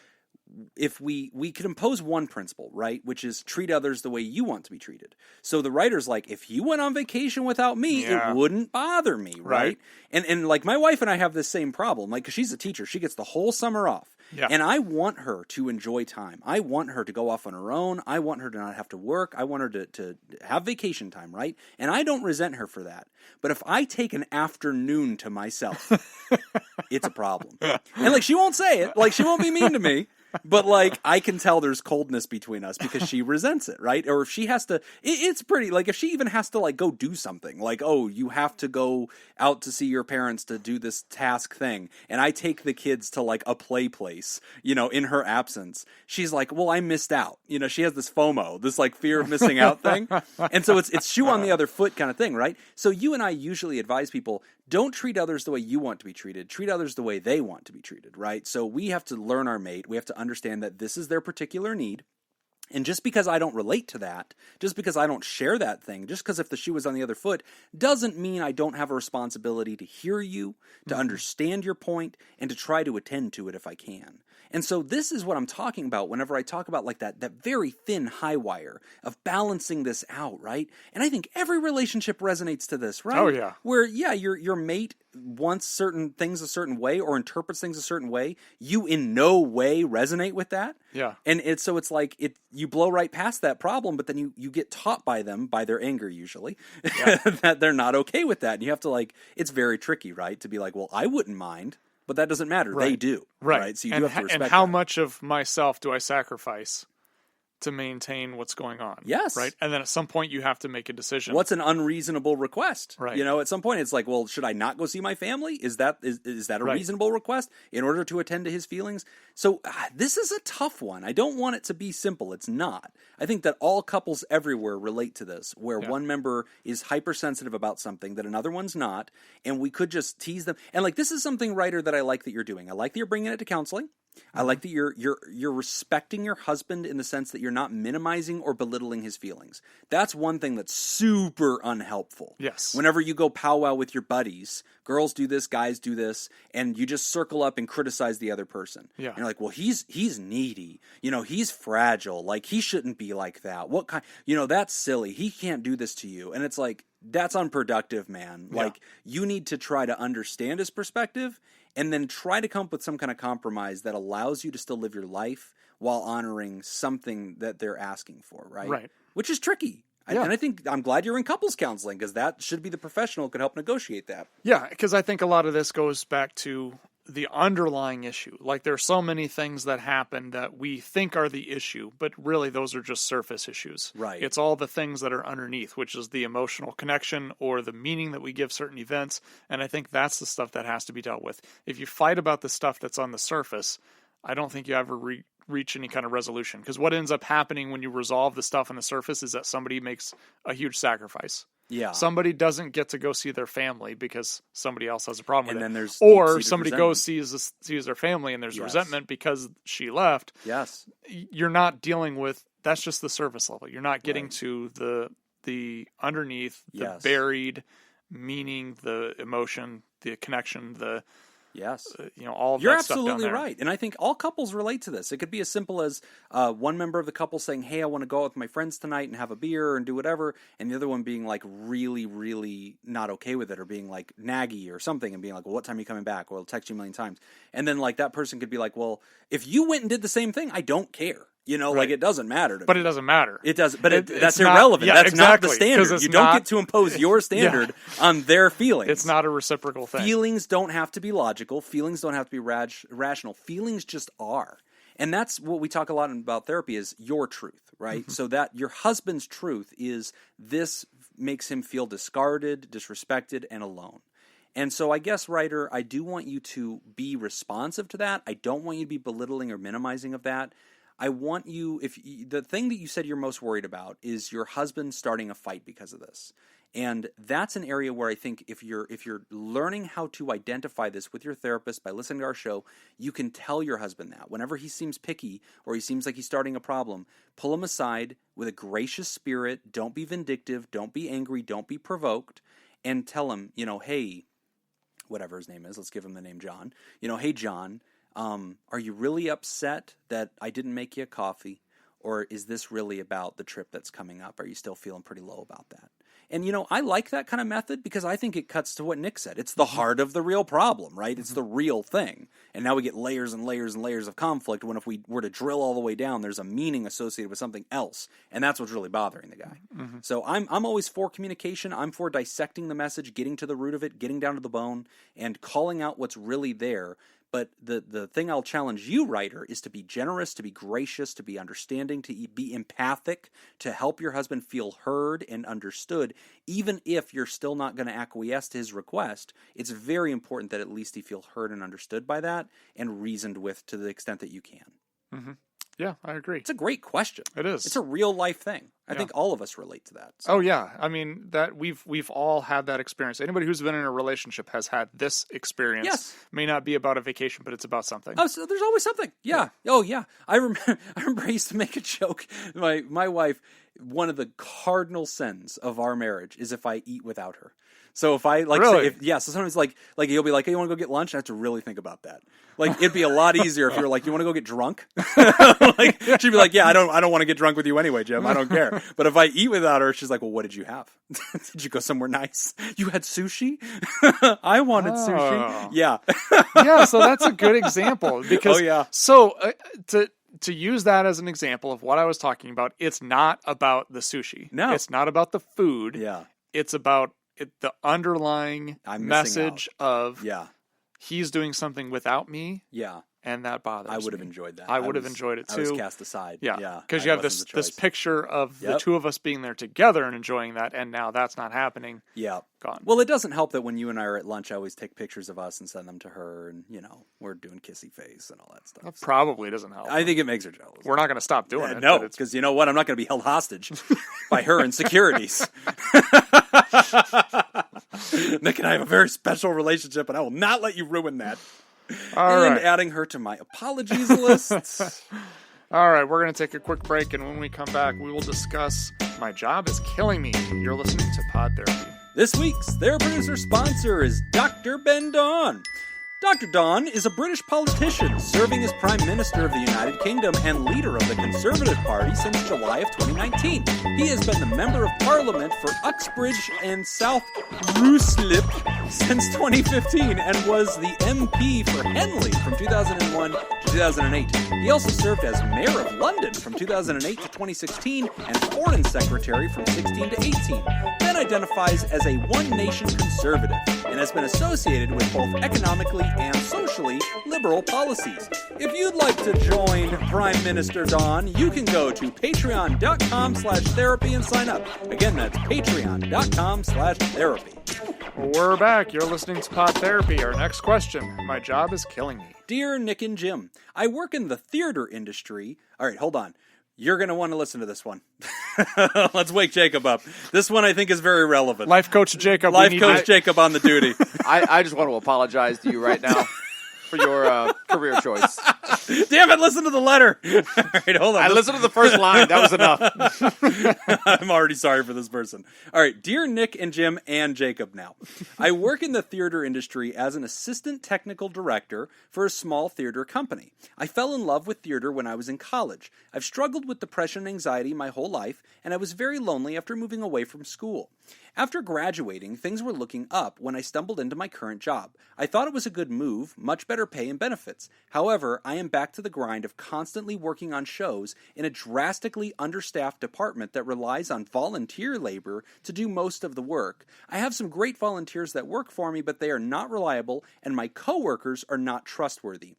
Speaker 2: if we could impose one principle, right? Which is treat others the way you want to be treated. So the writer's like, if you went on vacation without me, it wouldn't bother me, right? And like my wife and I have this same problem, like, 'cause she's a teacher, she gets the whole summer off. Yeah. And I want her to enjoy time. I want her to go off on her own. I want her to not have to work. I want her to have vacation time, right? And I don't resent her for that. But if I take an afternoon to myself, it's a problem. And like, she won't say it. Like, she won't be mean to me. But like, I can tell there's coldness between us because she resents it, right? Or if she has to, it's pretty, like if she even has to like go do something, like, oh, you have to go out to see your parents to do this task thing. And I take the kids to like a play place, you know, in her absence. She's like, well, I missed out. You know, she has this FOMO, this like fear of missing out thing. And so it's shoe on the other foot kind of thing, right? So you and I usually advise people, don't treat others the way you want to be treated. Treat others the way they want to be treated, right? So we have to learn our mate. We have to understand that this is their particular need. And just because I don't relate to that, just because I don't share that thing, just because if the shoe was on the other foot, doesn't mean I don't have a responsibility to hear you, to understand your point, and to try to attend to it if I can. And so this is what I'm talking about whenever I talk about like that very thin high wire of balancing this out, right? And I think every relationship resonates to this, right?
Speaker 1: Oh, yeah.
Speaker 2: Where, yeah, your mate wants certain things a certain way or interprets things a certain way. You in no way resonate with that.
Speaker 1: Yeah.
Speaker 2: And it's like you blow right past that problem, but then you get taught by them, by their anger usually, that they're not okay with that. And you have to like, it's very tricky, right? To be like, well, I wouldn't mind. But that doesn't matter. Right. They do. Right. So you do have to respect
Speaker 1: and how
Speaker 2: that.
Speaker 1: much of myself do I sacrifice to maintain what's going on?
Speaker 2: Yes.
Speaker 1: Right. And then at some point you have to make a decision.
Speaker 2: What's an unreasonable request?
Speaker 1: Right.
Speaker 2: You know, at some point it's like, well, should I not go see my family? Is that a reasonable request in order to attend to his feelings? So this is a tough one. I don't want it to be simple. It's not. I think that all couples everywhere relate to this, where one member is hypersensitive about something that another one's not, and we could just tease them. And like, this is something, writer, that I like that you're doing. I like that you're bringing it to counseling. I like that you're respecting your husband in the sense that you're not minimizing or belittling his feelings. That's one thing that's super unhelpful.
Speaker 1: Yes.
Speaker 2: Whenever you go powwow with your buddies, girls do this, guys do this, and you just circle up and criticize the other person. Yeah. And you're like, well, he's needy. You know, he's fragile. Like, he shouldn't be like that. What kind? You know, that's silly. He can't do this to you. And it's like, that's unproductive, man. Yeah. Like, you need to try to understand his perspective and then try to come up with some kind of compromise that allows you to still live your life while honoring something that they're asking for, right? Right. Which is tricky. Yeah. And I think I'm glad you're in couples counseling, because that should be the professional who could help negotiate that.
Speaker 1: Yeah, because I think a lot of this goes back to the underlying issue. Like, there are so many things that happen that we think are the issue, but really those are just surface issues.
Speaker 2: Right.
Speaker 1: It's all the things that are underneath, which is the emotional connection or the meaning that we give certain events. And I think that's the stuff that has to be dealt with. If you fight about the stuff that's on the surface, I don't think you ever reach any kind of resolution. Because what ends up happening when you resolve the stuff on the surface is that somebody makes a huge sacrifice. Yeah. Somebody doesn't get to go see their family because somebody else has a problem with it. And then there's or somebody goes sees their family and there's resentment because she left.
Speaker 2: Yes.
Speaker 1: You're not dealing with, that's just the surface level. You're not getting to the underneath, the buried meaning, the emotion, the connection, the all of
Speaker 2: You're
Speaker 1: that stuff down there.
Speaker 2: Absolutely right. And I think all couples relate to this. It could be as simple as one member of the couple saying, hey, I want to go out with my friends tonight and have a beer and do whatever. And the other one being like really, really not okay with it, or being like naggy or something, and being like, well, what time are you coming back? Well, I'll text you a million times. And then like that person could be like, well, if you went and did the same thing, I don't care. You know, like, it doesn't matter to me.
Speaker 1: But it doesn't matter.
Speaker 2: It does, but that's irrelevant. That's not the standard. You don't get to impose your standard on their feelings.
Speaker 1: It's not a reciprocal thing.
Speaker 2: Feelings don't have to be logical. Feelings don't have to be rational. Feelings just are. And that's what we talk a lot about therapy, is your truth, right? Mm-hmm. So that your husband's truth is this makes him feel discarded, disrespected, and alone. And so I guess, writer, I do want you to be responsive to that. I don't want you to be belittling or minimizing of that. I want you, the thing that you said you're most worried about is your husband starting a fight because of this. And that's an area where I think if you're learning how to identify this with your therapist by listening to our show, you can tell your husband that. Whenever he seems picky or he seems like he's starting a problem, pull him aside with a gracious spirit. Don't be vindictive. Don't be angry. Don't be provoked. And tell him, hey, whatever his name is, let's give him the name John. Hey, John, are you really upset that I didn't make you a coffee? Or is this really about the trip that's coming up? Are you still feeling pretty low about that? And, I like that kind of method because I think it cuts to what Nick said. It's the heart of the real problem, right? It's the real thing. And now we get layers and layers and layers of conflict when if we were to drill all the way down, there's a meaning associated with something else. And that's what's really bothering the guy. Mm-hmm. So I'm always for communication. I'm for dissecting the message, getting to the root of it, getting down to the bone, and calling out what's really there. But the thing I'll challenge you, writer, is to be generous, to be gracious, to be understanding, to be empathic, to help your husband feel heard and understood. Even if you're still not going to acquiesce to his request, it's very important that at least he feel heard and understood by that and reasoned with to the extent that you can.
Speaker 1: Mm-hmm. Yeah, I agree.
Speaker 2: It's a great question.
Speaker 1: It is.
Speaker 2: It's a real life thing. I think all of us relate to that.
Speaker 1: So. Oh yeah, I mean that we've all had that experience. Anybody who's been in a relationship has had this experience.
Speaker 2: Yes.
Speaker 1: It may not be about a vacation, but it's about something.
Speaker 2: Oh, so there's always something. Yeah. Oh yeah. I remember I used to make a joke. My wife, one of the cardinal sins of our marriage is if I eat without her. So if I
Speaker 1: really?
Speaker 2: So sometimes like you'll be like, hey, you want to go get lunch? I have to really think about that. Like it'd be a lot easier if you were like, you want to go get drunk? She'd be like, yeah, I don't want to get drunk with you anyway, Jim. I don't care. But if I eat without her, she's like, well, what did you have? Did you go somewhere nice? You had sushi? I wanted sushi. Yeah.
Speaker 1: Yeah. So that's a good example because to use that as an example of what I was talking about, it's not about the sushi.
Speaker 2: No,
Speaker 1: it's not about the food.
Speaker 2: Yeah.
Speaker 1: It's about the underlying message of he's doing something without me.
Speaker 2: Yeah.
Speaker 1: And that bothers me.
Speaker 2: I would have enjoyed that.
Speaker 1: I would have enjoyed it too.
Speaker 2: I was cast aside.
Speaker 1: Yeah. Because you have this picture of the two of us being there together and enjoying that, and now that's not happening.
Speaker 2: Yeah.
Speaker 1: Gone.
Speaker 2: Well, it doesn't help that when you and I are at lunch, I always take pictures of us and send them to her, and, we're doing kissy face and all that stuff.
Speaker 1: That probably doesn't help.
Speaker 2: I think it makes her jealous.
Speaker 1: We're not going to stop doing it.
Speaker 2: No, because you know what? I'm not going to be held hostage by her insecurities. Nick and I have a very special relationship, and I will not let you ruin that. And adding her to my apologies list.
Speaker 1: All right, we're going to take a quick break, and when we come back, we will discuss My Job is Killing Me. You're listening to Pod Therapy.
Speaker 2: This week's TheraProducer sponsor is Dr. Ben Don. Dr. Don is a British politician serving as Prime Minister of the United Kingdom and leader of the Conservative Party since July of 2019. He has been the Member of Parliament for Uxbridge and South Ruislip since 2015 and was the MP for Henley from 2001 to 2008. He also served as Mayor of London from 2008 to 2016 and Foreign Secretary from 16 to 18. Ben identifies as a one-nation conservative and has been associated with both economically and socially liberal policies. If you'd like to join Prime Minister Don, you can go to patreon.com/therapy and sign up. Again, that's patreon.com/therapy.
Speaker 1: We're back. You're listening to Pod Therapy. Our next question. My job is killing me.
Speaker 2: Dear Nick and Jim, I work in the theater industry. All right, hold on. You're going to want to listen to this one. Let's wake Jacob up. This one I think is very relevant.
Speaker 1: Life Coach Jacob.
Speaker 2: Jacob on the duty.
Speaker 3: I just want to apologize to you right now for your career choice.
Speaker 2: Damn it, listen to the letter. All right, hold on.
Speaker 3: I listened to the first line. That was enough.
Speaker 2: I'm already sorry for this person. All right, dear Nick and Jim and Jacob now. I work in the theater industry as an assistant technical director for a small theater company. I fell in love with theater when I was in college. I've struggled with depression and anxiety my whole life, and I was very lonely after moving away from school. After graduating, things were looking up when I stumbled into my current job. I thought it was a good move, much better pay and benefits. However, I am back to the grind of constantly working on shows in a drastically understaffed department that relies on volunteer labor to do most of the work. I have some great volunteers that work for me, but they are not reliable, and my coworkers are not trustworthy.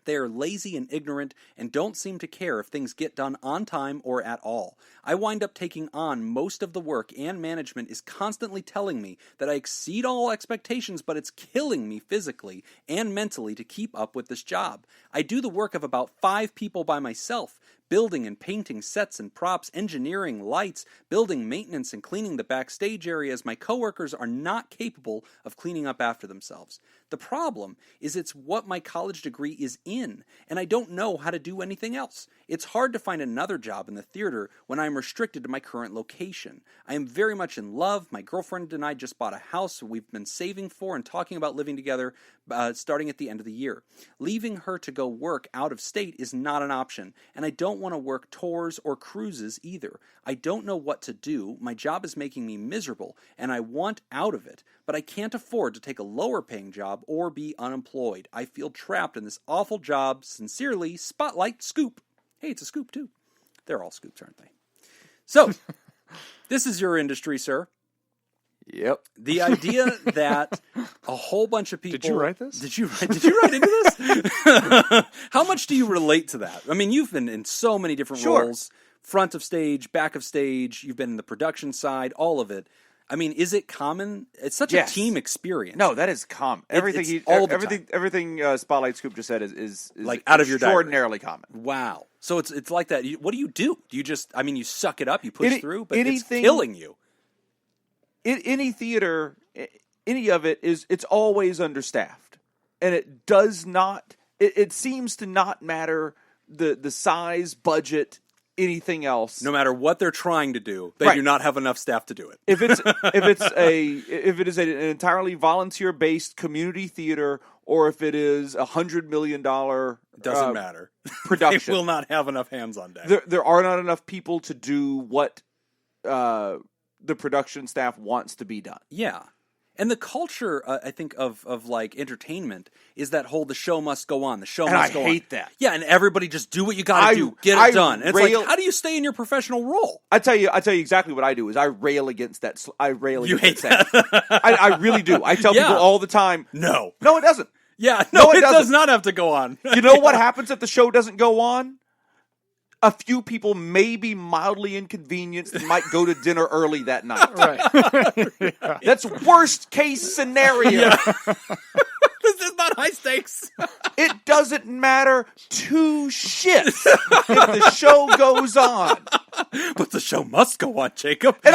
Speaker 2: they are lazy and ignorant and don't seem to care if things get done on time or at all. I wind up taking on most of the work, and management is constantly telling me that I exceed all expectations, but it's killing me physically and mentally to keep up with this job. I do the work of about 5 people by myself, building and painting sets and props, engineering lights, building maintenance and cleaning the backstage areas. My coworkers are not capable of cleaning up after themselves. The problem is it's what my college degree is in, and I don't know how to do anything else. It's hard to find another job in the theater when I am restricted to my current location. I am very much in love. My girlfriend and I just bought a house we've been saving for and talking about living together starting at the end of the year. Leaving her to go work out of state is not an option, and I don't want to work tours or cruises either. I don't know what to do. My job is making me miserable, and I want out of it, but I can't afford to take a lower paying job or be unemployed. I feel trapped in this awful job. Sincerely, Spotlight Scoop. Hey, it's a scoop too. They're all scoops, aren't they? So, this is your industry, sir.
Speaker 3: Yep.
Speaker 2: The idea that a whole bunch of people...
Speaker 1: Did you write this?
Speaker 2: Did you write into this? How much do you relate to that? I mean, you've been in so many different roles. Front of stage, back of stage. You've been in the production side, all of it. I mean, is it common? It's such a team experience.
Speaker 3: No, that is common. Everything Spotlight Scoop just said is
Speaker 2: like out of your diary.
Speaker 3: Extraordinarily common.
Speaker 2: Wow. So it's like that. What do? Do you just? I mean, you suck it up, you push through, but it's killing you.
Speaker 3: Any theater, any of it it's always understaffed, and it does not. It seems to not matter the size, budget, anything else.
Speaker 2: No matter what they're trying to do, they do not have enough staff to do it.
Speaker 3: If it is an entirely volunteer based community theater, or if it is $100 million,
Speaker 2: doesn't matter.
Speaker 3: Production,
Speaker 2: they will not have enough hands on deck.
Speaker 3: There are not enough people to do what the production staff wants to be done.
Speaker 2: Yeah. And the culture, I think, of like entertainment is that whole the show must go on. The show must go on.
Speaker 3: I hate that.
Speaker 2: Yeah, and everybody just do what you got to do. Get it done. And it's like, how do you stay in your professional role?
Speaker 3: I tell you exactly what I do is I rail against that. I rail against
Speaker 2: hate that.
Speaker 3: I really do. I tell people all the time.
Speaker 2: No,
Speaker 3: it doesn't.
Speaker 2: Yeah, no, it does not have to go on.
Speaker 3: You know what happens if the show doesn't go on? A few people may be mildly inconvenienced and might go to dinner early that night.
Speaker 1: Right.
Speaker 3: That's worst case scenario.
Speaker 2: Yeah. This is not high stakes.
Speaker 3: It doesn't matter two shits if the show goes on.
Speaker 2: But the show must go on, Jacob.
Speaker 3: And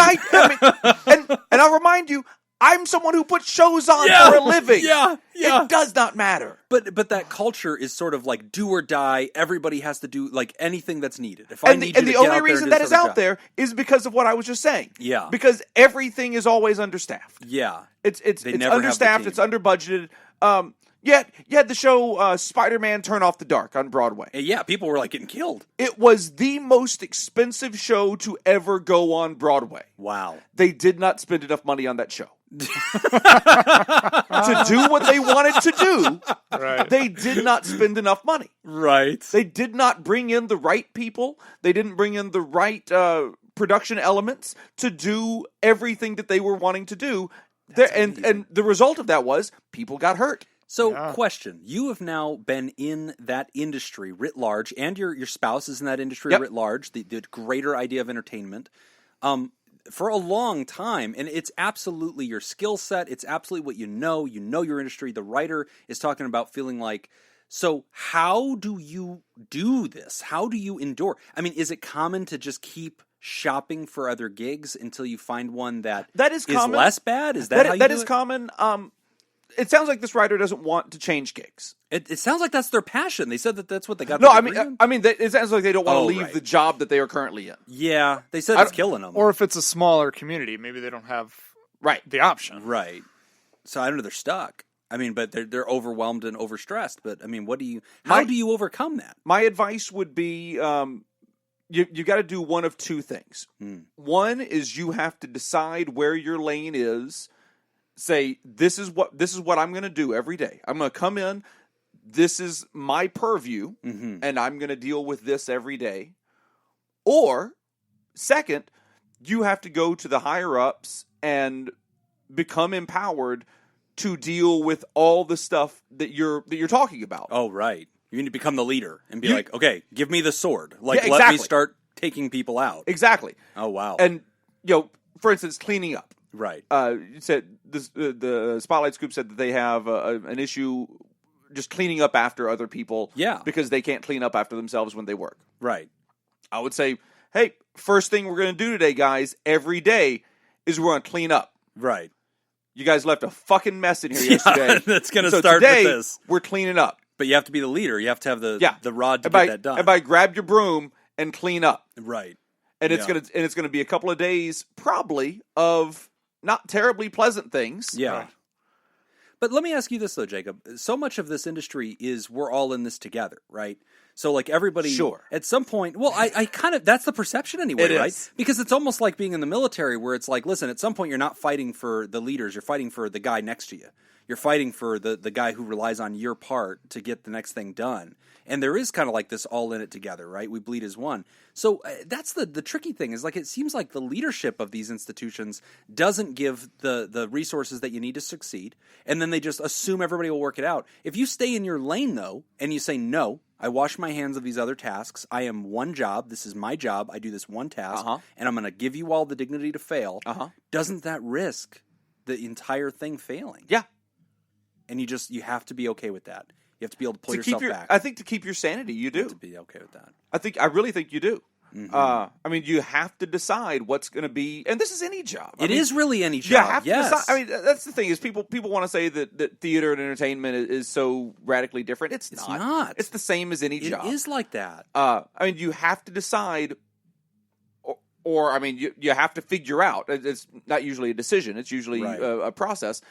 Speaker 3: I'll remind you, I'm someone who puts shows on for a living.
Speaker 2: Yeah.
Speaker 3: It does not matter.
Speaker 2: But that culture is sort of like do or die. Everybody has to do like anything that's needed. If
Speaker 3: the only reason that is out there is because of what I was just saying.
Speaker 2: Yeah.
Speaker 3: Because everything is always understaffed.
Speaker 2: Yeah.
Speaker 3: It's understaffed. It's underbudgeted. You had the show Spider-Man Turn Off the Dark on Broadway.
Speaker 2: Yeah, people were like getting killed.
Speaker 3: It was the most expensive show to ever go on Broadway.
Speaker 2: Wow.
Speaker 3: They did not spend enough money on that show. To do what they wanted to do, they did not spend enough money.
Speaker 2: Right.
Speaker 3: They did not bring in the right people. They didn't bring in the right production elements to do everything that they were wanting to do. And the result of that was people got hurt.
Speaker 2: So, question. You have now been in that industry writ large, and your spouse is in that industry writ large, the greater idea of entertainment, for a long time, and it's absolutely your skill set. It's absolutely what you know your industry. The writer is talking about feeling like, so how do you do this? How do you endure? I mean, is it common to just keep shopping for other gigs until you find one that is
Speaker 3: common.
Speaker 2: Less bad? Is that how you
Speaker 3: that
Speaker 2: do
Speaker 3: is
Speaker 2: it?
Speaker 3: Common? It sounds like this writer doesn't want to change gigs.
Speaker 2: It sounds like that's their passion. They said that's what they got.
Speaker 3: No, I mean, it sounds like they don't want to leave
Speaker 2: right.
Speaker 3: the job that they are currently in.
Speaker 2: Yeah, they said it's killing them.
Speaker 1: Or if it's a smaller community, maybe they don't have the option.
Speaker 2: Right. So I don't know. They're stuck. I mean, but they're overwhelmed and overstressed. But I mean, how do you overcome that?
Speaker 3: My advice would be, you got to do one of two things. One is you have to decide where your lane is. Say, this is what I'm going to do every day. I'm going to come in. This is my purview, and I'm going to deal with this every day. Or, second, you have to go to the higher ups and become empowered to deal with all the stuff that you're talking about.
Speaker 2: Oh, right. You need to become the leader and be like, okay, give me the sword. Like,
Speaker 3: Yeah,
Speaker 2: let me
Speaker 3: exactly.
Speaker 2: start taking people out.
Speaker 3: Exactly.
Speaker 2: Oh, wow.
Speaker 3: And, for instance, cleaning up.
Speaker 2: Right.
Speaker 3: You said the Spotlight Scoop said that they have an issue just cleaning up after other people because they can't clean up after themselves when they work.
Speaker 2: Right.
Speaker 3: I would say, hey, first thing we're going to do today, guys, every day is we're going to clean up.
Speaker 2: Right.
Speaker 3: You guys left a fucking mess in here yesterday.
Speaker 2: That's going to
Speaker 3: so
Speaker 2: start
Speaker 3: today,
Speaker 2: with this.
Speaker 3: We're cleaning up.
Speaker 2: But you have to be the leader. You have to have the rod to get that done.
Speaker 3: Everybody grab your broom and clean up.
Speaker 2: Right.
Speaker 3: And it's gonna be a couple of days probably of not terribly pleasant things.
Speaker 2: Yeah. Right. But let me ask you this though, Jacob. So much of this industry is we're all in this together, right? So like everybody at some point, well, I kind of, that's the perception anyway, right? Because it's almost like being in the military where it's like, listen, at some point you're not fighting for the leaders, you're fighting for the guy next to you. You're fighting for the guy who relies on your part to get the next thing done. And there is kind of like this all in it together, right? We bleed as one. So that's the tricky thing is like it seems like the leadership of these institutions doesn't give the resources that you need to succeed. And then they just assume everybody will work it out. If you stay in your lane, though, and you say, no, I wash my hands of these other tasks. I am one job. This is my job. I do this one task. And I'm going to give you all the dignity to fail. Doesn't that risk the entire thing failing?
Speaker 3: Yeah.
Speaker 2: And you have to be okay with that. You have to be able to pull yourself back.
Speaker 3: I think to keep your sanity, you do.
Speaker 2: You have to be okay with that.
Speaker 3: I really think you do.
Speaker 2: Mm-hmm.
Speaker 3: I mean, you have to decide what's going to be, and this is any job.
Speaker 2: It is really any job.
Speaker 3: You have to
Speaker 2: yes.
Speaker 3: decide. I mean, that's the thing is people want to say that theater and entertainment is so radically different. It's not. It's the same as any job.
Speaker 2: It is like that.
Speaker 3: I mean, you have to decide, or I mean, you have to figure out. It's not usually a decision. It's usually a process.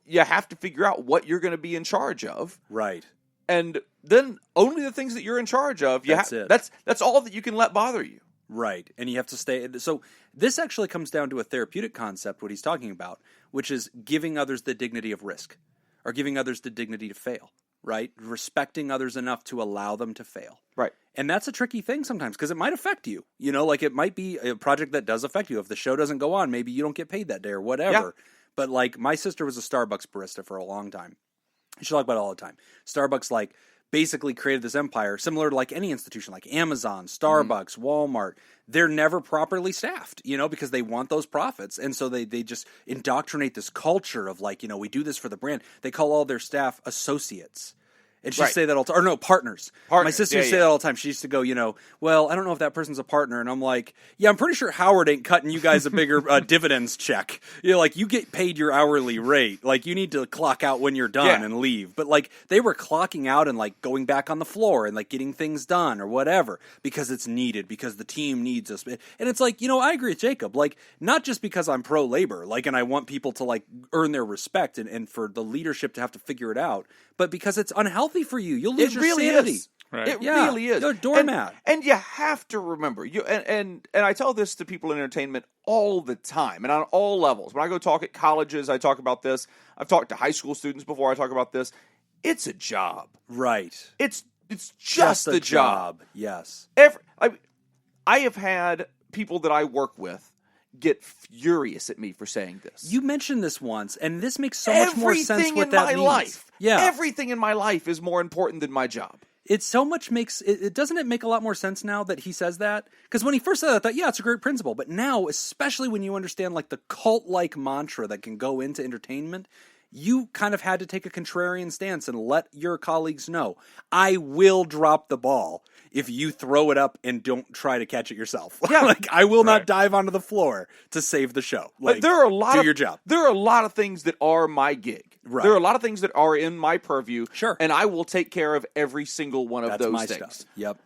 Speaker 3: You have to figure out what you're going to be in charge of.
Speaker 2: Right.
Speaker 3: And then only the things that you're in charge of, that's all that you can let bother you.
Speaker 2: Right. And you have to stay. So this actually comes down to a therapeutic concept, what he's talking about, which is giving others the dignity of risk or giving others the dignity to fail, right? Respecting others enough to allow them to fail.
Speaker 3: Right.
Speaker 2: And that's a tricky thing sometimes because it might affect you. You know, like it might be a project that does affect you. If the show doesn't go on, maybe you don't get paid that day or whatever. Yeah. But like my sister was a Starbucks barista for a long time. She talked about it all the time. Starbucks like basically created this empire similar to like any institution like Amazon, Starbucks, Walmart. They're never properly staffed, you know, because they want those profits. And so they just indoctrinate this culture of like, you know, we do this for the brand. They call all their staff associates. And she'd say that all the time. Or no, partners. My sister used to say that all the time. She used to go, you know, well, I don't know if that person's a partner. And I'm like, yeah, I'm pretty sure Howard ain't cutting you guys a bigger dividends check. You know, like, you get paid your hourly rate. Like, you need to clock out when you're done and leave. But, like, they were clocking out and, like, going back on the floor and, like, getting things done or whatever because it's needed, because the team needs us. And it's like, you know, I agree with Jacob. Like, not just because I'm pro-labor, like, and I want people to, like, earn their respect and for the leadership to have to figure it out, but because it's unhealthy for you. You'll lose your sanity.
Speaker 3: Is. Right. It really is.
Speaker 2: You're a doormat.
Speaker 3: And you have to remember, and I tell this to people in entertainment all the time and on all levels. When I go talk at colleges, I talk about this. I've talked to high school students before, I talk about this. It's a job.
Speaker 2: Right.
Speaker 3: It's just a job.
Speaker 2: Yes.
Speaker 3: I have had people that I work with get furious at me for saying this.
Speaker 2: You mentioned this once, and this makes so much more sense what that means.
Speaker 3: Life.
Speaker 2: Yeah.
Speaker 3: Everything in my life is more important than my job.
Speaker 2: It so much makes it doesn't it make a lot more sense now that he says that? Because when he first said that, I thought, yeah, it's a great principle. But now, especially when you understand like the cult-like mantra that can go into entertainment, you kind of had to take a contrarian stance and let your colleagues know, I will drop the ball if you throw it up and don't try to catch it yourself. Yeah. Like, I will not dive onto the floor to save the show. Like,
Speaker 3: there are a lot
Speaker 2: do
Speaker 3: of
Speaker 2: your job.
Speaker 3: There are a lot of things that are my gig. Right. There are a lot of things that are in my purview.
Speaker 2: Sure.
Speaker 3: And I will take care of every single one of
Speaker 2: That's
Speaker 3: those
Speaker 2: my
Speaker 3: things.
Speaker 2: Stuff. Yep.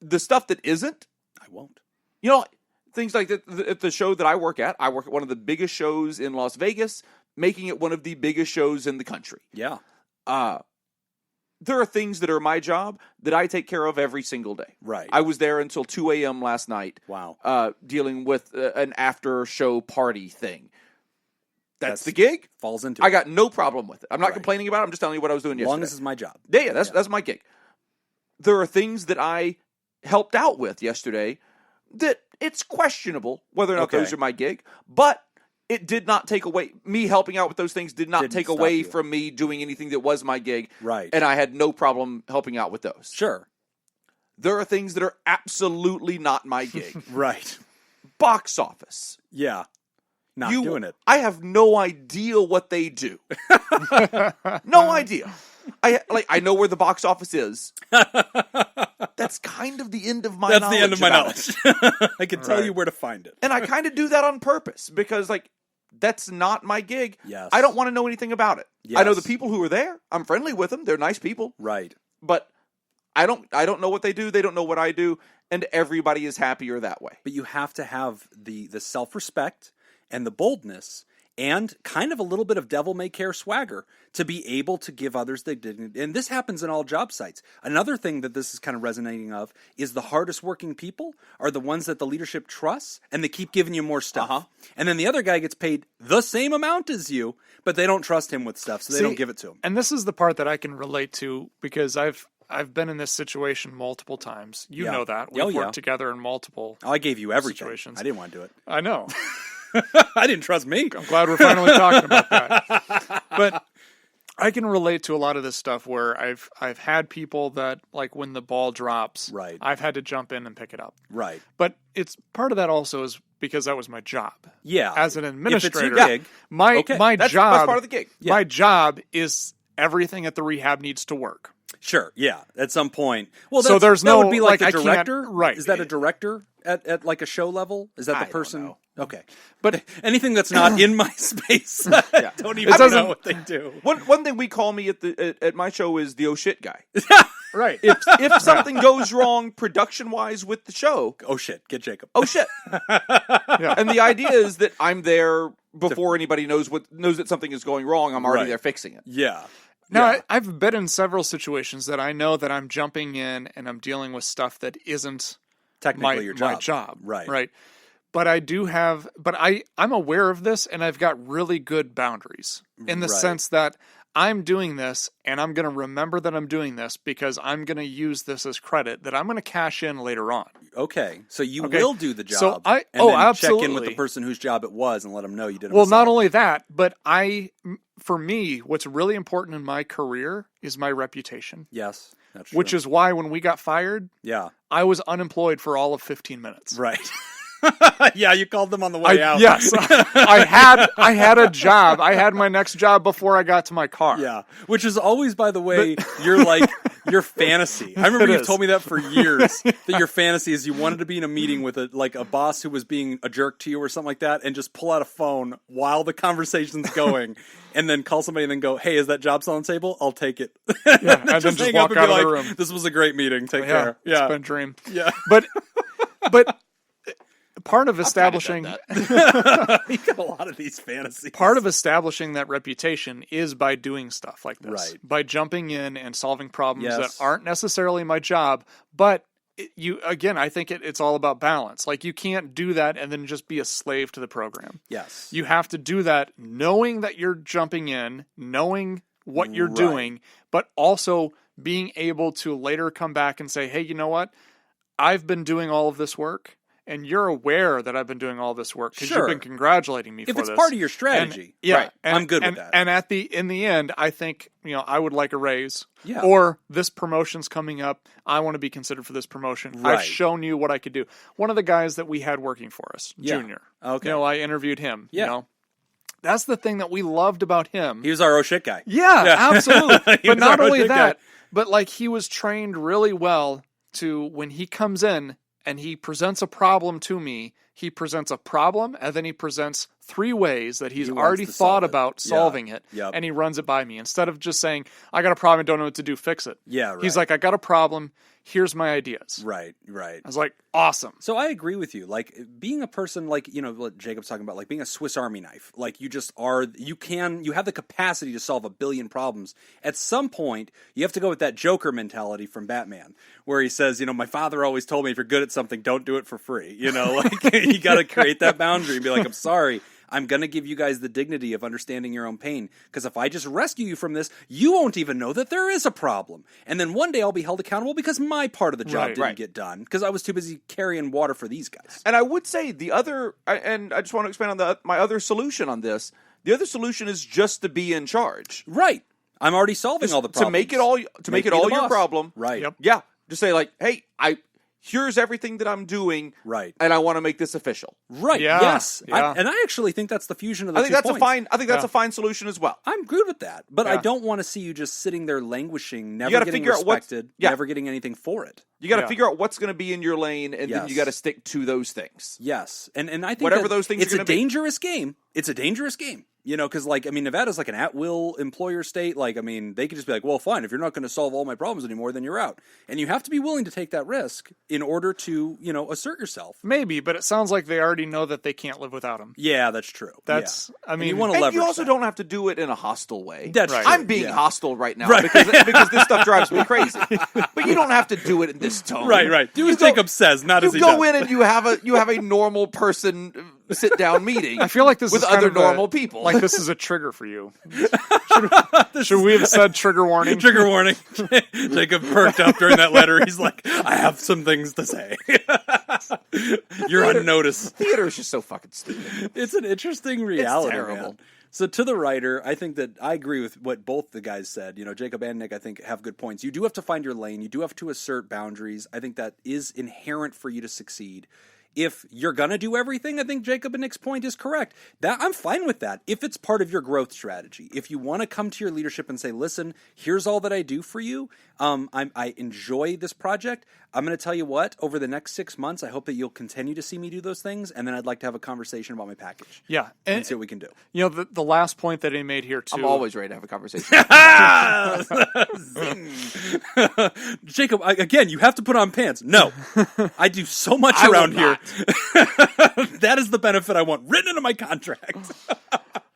Speaker 3: The stuff that isn't,
Speaker 2: I won't.
Speaker 3: You know, things like at the show that I work at one of the biggest shows in Las Vegas, making it one of the biggest shows in the country.
Speaker 2: Yeah.
Speaker 3: There are things that are my job that I take care of every single day.
Speaker 2: Right.
Speaker 3: I was there until 2 a.m. last night.
Speaker 2: Wow.
Speaker 3: Dealing with an after-show party thing. That's the gig.
Speaker 2: Falls into
Speaker 3: I
Speaker 2: it.
Speaker 3: got no problem with it. I'm not complaining about it. I'm just telling you what I was doing yesterday.
Speaker 2: As long as it's my job.
Speaker 3: Yeah, that's my gig. There are things that I helped out with yesterday that it's questionable whether or not those are my gig. But it did not take away me helping out with those things. Did not
Speaker 2: Didn't
Speaker 3: take
Speaker 2: stop
Speaker 3: away
Speaker 2: you.
Speaker 3: from me doing anything that was my gig.
Speaker 2: Right.
Speaker 3: And I had no problem helping out with those.
Speaker 2: Sure.
Speaker 3: There are things that are absolutely not my gig.
Speaker 2: Right.
Speaker 3: Box office.
Speaker 2: Yeah. Not doing it.
Speaker 3: I have no idea what they do. No idea. I know where the box office is. That's kind of the end of my knowledge.
Speaker 2: That's the end of my knowledge. I can tell
Speaker 1: Right.
Speaker 2: you where to find it.
Speaker 3: And I kind of do that on purpose because, like, that's not my gig.
Speaker 2: Yes.
Speaker 3: I don't want to know anything about it. I know the
Speaker 2: Yes.
Speaker 3: people who are there. I'm friendly with them. They're nice people.
Speaker 2: Right.
Speaker 3: But I don't know what they do. They don't know what I do. And everybody is happier that way.
Speaker 2: But you have to have the self-respect and the boldness and kind of a little bit of devil-may-care swagger to be able to give others the dignity. And this happens in all job sites. Another thing that this is kind of resonating of is the hardest working people are the ones that the leadership trusts, and they keep giving you more stuff.
Speaker 3: Uh-huh.
Speaker 2: And then the other guy gets paid the same amount as you, but they don't trust him with stuff, so they don't give it to him.
Speaker 1: And this is the part that I can relate to because I've been in this situation multiple times. You
Speaker 2: Yeah.
Speaker 1: know that.
Speaker 2: Oh,
Speaker 1: We've
Speaker 2: yeah.
Speaker 1: worked together in multiple
Speaker 2: I gave you everything.
Speaker 1: situations.
Speaker 2: I didn't want to do it.
Speaker 1: I know.
Speaker 2: I didn't trust me.
Speaker 1: I'm glad we're finally talking about that. But I can relate to a lot of this stuff where I've had people that, like, when the ball drops,
Speaker 2: Right.
Speaker 1: I've had to jump in and pick it up.
Speaker 2: Right.
Speaker 1: But it's part of that also is because that was my job.
Speaker 2: Yeah.
Speaker 1: As an administrator,
Speaker 2: If it's your gig,
Speaker 1: my
Speaker 2: okay.
Speaker 3: That's
Speaker 1: job
Speaker 3: part of the gig.
Speaker 2: Yeah.
Speaker 1: My job is everything at the rehab needs to work.
Speaker 2: Sure, yeah, at some point. Well,
Speaker 1: So there's
Speaker 2: that
Speaker 1: no,
Speaker 2: would be like,
Speaker 1: like,
Speaker 2: a
Speaker 1: I can't-
Speaker 2: director,
Speaker 1: right.
Speaker 2: Is that a director at like a show level? Is that the
Speaker 3: I don't
Speaker 2: person?
Speaker 3: know.
Speaker 2: Okay, but anything that's not in my space, I don't even
Speaker 1: doesn't-
Speaker 2: know what they do.
Speaker 3: One thing we call me at my show is the oh shit guy.
Speaker 1: Right.
Speaker 3: If something goes wrong production wise with the show,
Speaker 2: Oh shit, get Jacob.
Speaker 3: oh shit. And the idea is that I'm there before anybody knows that something is going wrong. I'm already
Speaker 2: Right.
Speaker 3: there fixing it.
Speaker 2: Yeah.
Speaker 1: Now,
Speaker 2: Yeah.
Speaker 1: I've been in several situations that I know that I'm jumping in and I'm dealing with stuff that isn't
Speaker 2: Technically your job.
Speaker 1: my job.
Speaker 2: Right.
Speaker 1: Right. But I'm aware of this and I've got really good boundaries in the
Speaker 2: Right.
Speaker 1: sense that I'm doing this and I'm going to remember that I'm doing this because I'm going to use this as credit that I'm going to cash in later on.
Speaker 2: Okay, so you
Speaker 1: Okay.
Speaker 2: will do the job.
Speaker 1: So
Speaker 2: and then check in
Speaker 1: absolutely.
Speaker 2: with the person whose job it was and let them know you did it.
Speaker 1: Well,
Speaker 2: with
Speaker 1: not
Speaker 2: someone.
Speaker 1: only that, but for me, what's really important in my career is my reputation,
Speaker 2: Yes, that's
Speaker 1: which
Speaker 2: true.
Speaker 1: is why when we got fired,
Speaker 2: yeah,
Speaker 1: I was unemployed for all of 15 minutes.
Speaker 2: right. Yeah, you called them on the way out.
Speaker 1: Yes, I had a job. I had my next job before I got to my car.
Speaker 2: Yeah, which is always, by the way, your fantasy. I remember
Speaker 1: It
Speaker 2: you've
Speaker 1: is.
Speaker 2: told me that for years. That your fantasy is you wanted to be in a meeting with a boss who was being a jerk to you or something like that, and just pull out a phone while the conversation's going, and then call somebody and then go, "Hey, is that job still on the table? I'll take it."
Speaker 1: Yeah, and then just
Speaker 2: hang
Speaker 1: walk
Speaker 2: up and
Speaker 1: out
Speaker 2: be
Speaker 1: of the
Speaker 2: like,
Speaker 1: room.
Speaker 2: "This was a great meeting. Take
Speaker 1: Yeah,
Speaker 2: care."
Speaker 1: it's
Speaker 2: Yeah,
Speaker 1: been a dream.
Speaker 2: yeah.
Speaker 1: But part of establishing
Speaker 2: You got a lot of these fantasies.
Speaker 1: part of establishing that reputation is by doing stuff like this,
Speaker 2: Right.
Speaker 1: by jumping in and solving problems
Speaker 2: Yes.
Speaker 1: that aren't necessarily my job, but I think it's all about balance. Like, you can't do that and then just be a slave to the program.
Speaker 2: Yes.
Speaker 1: You have to do that knowing that you're jumping in, knowing what you're
Speaker 2: Right.
Speaker 1: doing, but also being able to later come back and say, hey, you know what? I've been doing all of this work, and you're aware that I've been doing all this work because
Speaker 2: Sure.
Speaker 1: you've been congratulating me
Speaker 2: If
Speaker 1: for
Speaker 2: it's
Speaker 1: this.
Speaker 2: part of your strategy,
Speaker 1: Yeah,
Speaker 2: right. I'm good with that.
Speaker 1: And in the end, I think, I would like a raise.
Speaker 2: Yeah.
Speaker 1: Or this promotion's coming up. I want to be considered for this promotion.
Speaker 2: Right.
Speaker 1: I've shown you what I could do. One of the guys that we had working for us,
Speaker 2: Yeah.
Speaker 1: Junior.
Speaker 2: Okay.
Speaker 1: I interviewed him.
Speaker 2: Yeah.
Speaker 1: That's the thing that we loved about him.
Speaker 2: He was our oh shit guy.
Speaker 1: Yeah, absolutely.
Speaker 2: He
Speaker 1: But
Speaker 2: was our
Speaker 1: not only
Speaker 2: shit
Speaker 1: that,
Speaker 2: guy.
Speaker 1: but like, he was trained really well to, when he comes in and he presents a problem to me, he presents a problem and then he presents 3 ways that he's
Speaker 2: He wants
Speaker 1: already
Speaker 2: to solve
Speaker 1: thought
Speaker 2: it.
Speaker 1: about
Speaker 2: Yeah.
Speaker 1: solving it,
Speaker 2: Yep.
Speaker 1: and he runs it by me instead of just saying, I got a problem, I don't know what to do, fix it.
Speaker 2: Yeah, right.
Speaker 1: He's like, I got a problem, here's my ideas.
Speaker 2: Right, right.
Speaker 1: I was like, awesome.
Speaker 2: So I agree with you. Like, being a person, like, what Jacob's talking about, like being a Swiss Army knife. Like, you just are, you have the capacity to solve a billion problems. At some point, you have to go with that Joker mentality from Batman, where he says, my father always told me if you're good at something, don't do it for free. Like, you got to create that boundary and be like, I'm sorry, I'm going to give you guys the dignity of understanding your own pain. Because if I just rescue you from this, you won't even know that there is a problem. And then one day I'll be held accountable because my part of the job didn't get done. Because I was too busy carrying water for these guys.
Speaker 3: And I would say the other, and I just want to expand on my other solution on this. The other solution is just to be in charge.
Speaker 2: Right. I'm already solving all the problems.
Speaker 3: To make it all your problem.
Speaker 2: Right.
Speaker 1: Yep.
Speaker 3: Yeah. Just say like, hey, here's everything that I'm doing.
Speaker 2: Right.
Speaker 3: And I want to make this official.
Speaker 2: Right.
Speaker 1: Yeah.
Speaker 2: Yes.
Speaker 1: Yeah.
Speaker 2: And I actually think that's the fusion of the
Speaker 3: I think
Speaker 2: two
Speaker 3: that's
Speaker 2: points.
Speaker 3: a fine. I think that's a fine solution as well.
Speaker 2: I'm good with that, but I
Speaker 1: Yeah.
Speaker 2: don't want to see you just sitting there languishing, never
Speaker 3: gotta
Speaker 2: getting
Speaker 3: figure out what's-
Speaker 2: respected,
Speaker 3: yeah.
Speaker 2: never getting anything for it.
Speaker 3: You got to
Speaker 1: Yeah.
Speaker 3: figure out what's going to be in your lane, and then you
Speaker 2: Yes.
Speaker 3: got to stick to those things.
Speaker 2: Yes, and I think
Speaker 3: Whatever
Speaker 2: that
Speaker 3: those things
Speaker 2: it's
Speaker 3: are
Speaker 2: a
Speaker 3: gonna be.
Speaker 2: dangerous game. It's a dangerous game, because Nevada's like an at-will employer state. Like, they could just be like, well, fine, if you're not going to solve all my problems anymore, then you're out. And you have to be willing to take that risk in order to, assert yourself.
Speaker 1: Maybe, but it sounds like they already know that they can't live without him.
Speaker 2: Yeah, that's true.
Speaker 1: That's,
Speaker 2: Yeah.
Speaker 1: I
Speaker 2: And
Speaker 1: mean,
Speaker 2: you want to
Speaker 3: And
Speaker 2: leverage
Speaker 3: you also
Speaker 2: that.
Speaker 3: don't have to do it in a hostile way.
Speaker 2: That's
Speaker 1: Right.
Speaker 2: true.
Speaker 3: I'm being
Speaker 2: Yeah.
Speaker 3: hostile right now
Speaker 2: Right.
Speaker 3: because this stuff drives me crazy. But you don't have to do it in this tone.
Speaker 2: Right. Do as Jacob says, not as
Speaker 3: You
Speaker 2: he
Speaker 3: go
Speaker 2: does.
Speaker 3: in and you have a normal person sit down meeting.
Speaker 1: I feel like this
Speaker 3: with
Speaker 1: is kind
Speaker 3: other
Speaker 1: of
Speaker 3: normal people.
Speaker 1: Like this is a trigger for you. Should we have said trigger warning?
Speaker 2: Trigger warning. Jacob perked up during that letter. He's like, I have some things to say. You're on notice.
Speaker 3: Theater is just so fucking stupid.
Speaker 2: It's an interesting reality,
Speaker 3: terrible.
Speaker 2: man. So to the writer, I think that I agree with what both the guys said. Jacob and Nick, I think, have good points. You do have to find your lane. You do have to assert boundaries. I think that is inherent for you to succeed. If you're going to do everything, I think Jacob and Nick's point is correct. I'm fine with that if it's part of your growth strategy. If you want to come to your leadership and say, listen, here's all that I do for you. I enjoy this project. I'm going to tell you what, over the next 6 months, I hope that you'll continue to see me do those things. And then I'd like to have a conversation about my package.
Speaker 1: Yeah.
Speaker 2: And see what we can do.
Speaker 1: The last point that he made here, too.
Speaker 3: I'm always ready to have a conversation.
Speaker 2: Jacob, again, you have to put on pants. No, I do so much
Speaker 3: I will
Speaker 2: around here.
Speaker 3: not.
Speaker 2: That is the benefit I want written into my contract.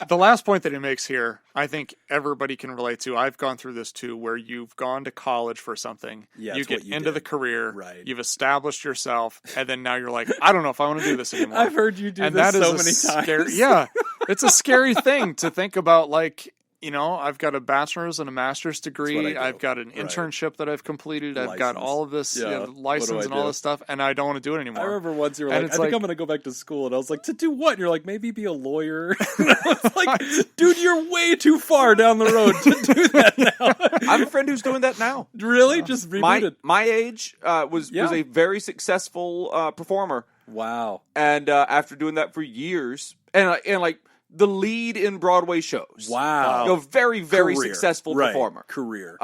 Speaker 1: The last point that he makes here, I think everybody can relate to. I've gone through this too, where you've gone to college for something.
Speaker 2: Yeah,
Speaker 1: you
Speaker 2: it's
Speaker 1: get
Speaker 2: what you
Speaker 1: into
Speaker 2: did.
Speaker 1: the career.
Speaker 2: Right.
Speaker 1: You've established yourself, and then now you're like, I don't know if I want to do this anymore.
Speaker 2: I've heard you do
Speaker 1: and
Speaker 2: this
Speaker 1: that is
Speaker 2: so
Speaker 1: a
Speaker 2: many
Speaker 1: scary,
Speaker 2: times.
Speaker 1: Yeah, it's a scary thing to think about. Like, I've got a bachelor's and a master's
Speaker 2: That's what I
Speaker 1: degree.
Speaker 2: do.
Speaker 1: I've got an
Speaker 2: Right.
Speaker 1: internship that I've completed. I've got
Speaker 2: License.
Speaker 1: all of this
Speaker 2: Yeah. What do
Speaker 1: license
Speaker 2: I
Speaker 1: and all
Speaker 2: do?
Speaker 1: this stuff, and I don't want to do it
Speaker 2: I
Speaker 1: anymore.
Speaker 2: remember once you were
Speaker 1: And
Speaker 2: like,
Speaker 1: it's
Speaker 2: I think
Speaker 1: like-
Speaker 2: I'm going to go back to school. And I was like, to do what? And you're like, maybe be a lawyer. And I was like, dude, you're way too far down the road to do that now.
Speaker 3: I have a friend who's doing that now.
Speaker 2: Really? Just rebooted.
Speaker 3: My age was
Speaker 2: Yeah.
Speaker 3: a very successful performer,
Speaker 2: Wow.
Speaker 3: and after doing that for years, and like the lead in Broadway shows.
Speaker 2: Wow.
Speaker 3: Very very
Speaker 2: Career.
Speaker 3: successful
Speaker 2: Right.
Speaker 3: performer.
Speaker 2: Career.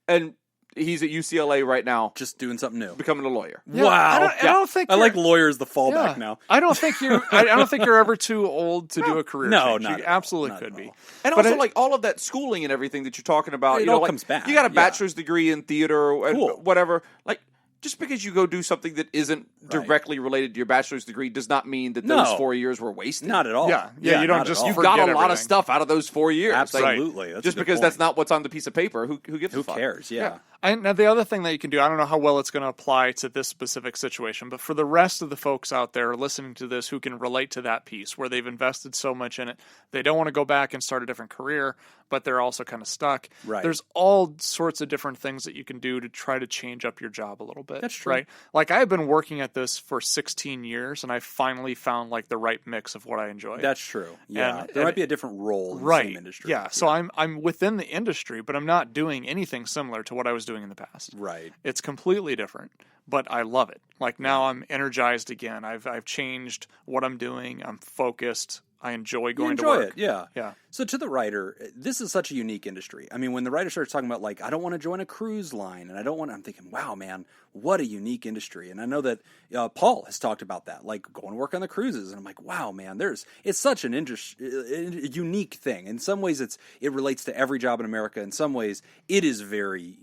Speaker 3: And he's at UCLA right now,
Speaker 2: Just doing something new.
Speaker 3: becoming a lawyer.
Speaker 1: Yeah,
Speaker 2: Wow.
Speaker 1: I don't think
Speaker 2: I
Speaker 1: you're-
Speaker 2: like lawyers the fallback
Speaker 1: Yeah.
Speaker 2: now.
Speaker 1: I don't think you. I don't think you're ever too old to do a career
Speaker 2: No,
Speaker 1: change.
Speaker 2: not
Speaker 1: You
Speaker 2: at all.
Speaker 1: absolutely
Speaker 2: Not
Speaker 1: could
Speaker 2: at
Speaker 1: be.
Speaker 2: all.
Speaker 3: And
Speaker 1: But
Speaker 3: also,
Speaker 1: it-
Speaker 3: like all of that schooling and everything that you're talking about,
Speaker 2: It
Speaker 3: you know,
Speaker 2: all
Speaker 3: like,
Speaker 2: comes back.
Speaker 3: You got a
Speaker 2: Yeah.
Speaker 3: bachelor's degree in theater and
Speaker 2: Cool.
Speaker 3: whatever. Like, just because you go do something that isn't directly related to your bachelor's degree does not mean that those
Speaker 2: No.
Speaker 3: 4 years were wasted.
Speaker 2: Not at all.
Speaker 1: Yeah, you don't
Speaker 2: not at
Speaker 1: just
Speaker 2: all.
Speaker 3: You've
Speaker 1: forget
Speaker 3: got a lot of
Speaker 1: everything.
Speaker 3: stuff out of those 4 years. Like,
Speaker 2: Absolutely. That's
Speaker 3: just
Speaker 2: a good
Speaker 3: because that's
Speaker 2: point.
Speaker 3: not what's on the piece of paper, who gives a
Speaker 2: Who
Speaker 3: fuck?
Speaker 2: cares? Yeah.
Speaker 1: Now, the other thing that you can do, I don't know how well it's going to apply to this specific situation, but for the rest of the folks out there listening to this who can relate to that piece where they've invested so much in it, they don't want to go back and start a different career, but they're also kind of stuck.
Speaker 2: Right.
Speaker 1: There's all sorts of different things that you can do to try to change up your job a little bit.
Speaker 2: That's true.
Speaker 1: Right? Like, I've been working at this for 16 years, and I finally found like the right mix of what I enjoy.
Speaker 2: That's true. Yeah.
Speaker 1: And-
Speaker 2: there might be a different role in
Speaker 1: right.
Speaker 2: the same industry.
Speaker 1: Yeah. So I'm within the industry, but I'm not doing anything similar to what I was doing in the past.
Speaker 2: Right.
Speaker 1: It's completely different, but I love it. Like, now I'm energized again. I've changed what I'm doing. I'm focused. I enjoy
Speaker 2: You
Speaker 1: going
Speaker 2: enjoy
Speaker 1: to work.
Speaker 2: it, yeah.
Speaker 1: Yeah.
Speaker 2: So to the writer, this is such a unique industry. I mean, when the writer starts talking about, like, I don't want to join a cruise line, and I'm thinking, wow, man, what a unique industry. And I know that Paul has talked about that, like going to work on the cruises. And I'm like, wow, man, it's such an a unique thing. In some ways, it relates to every job in America. In some ways, it is very,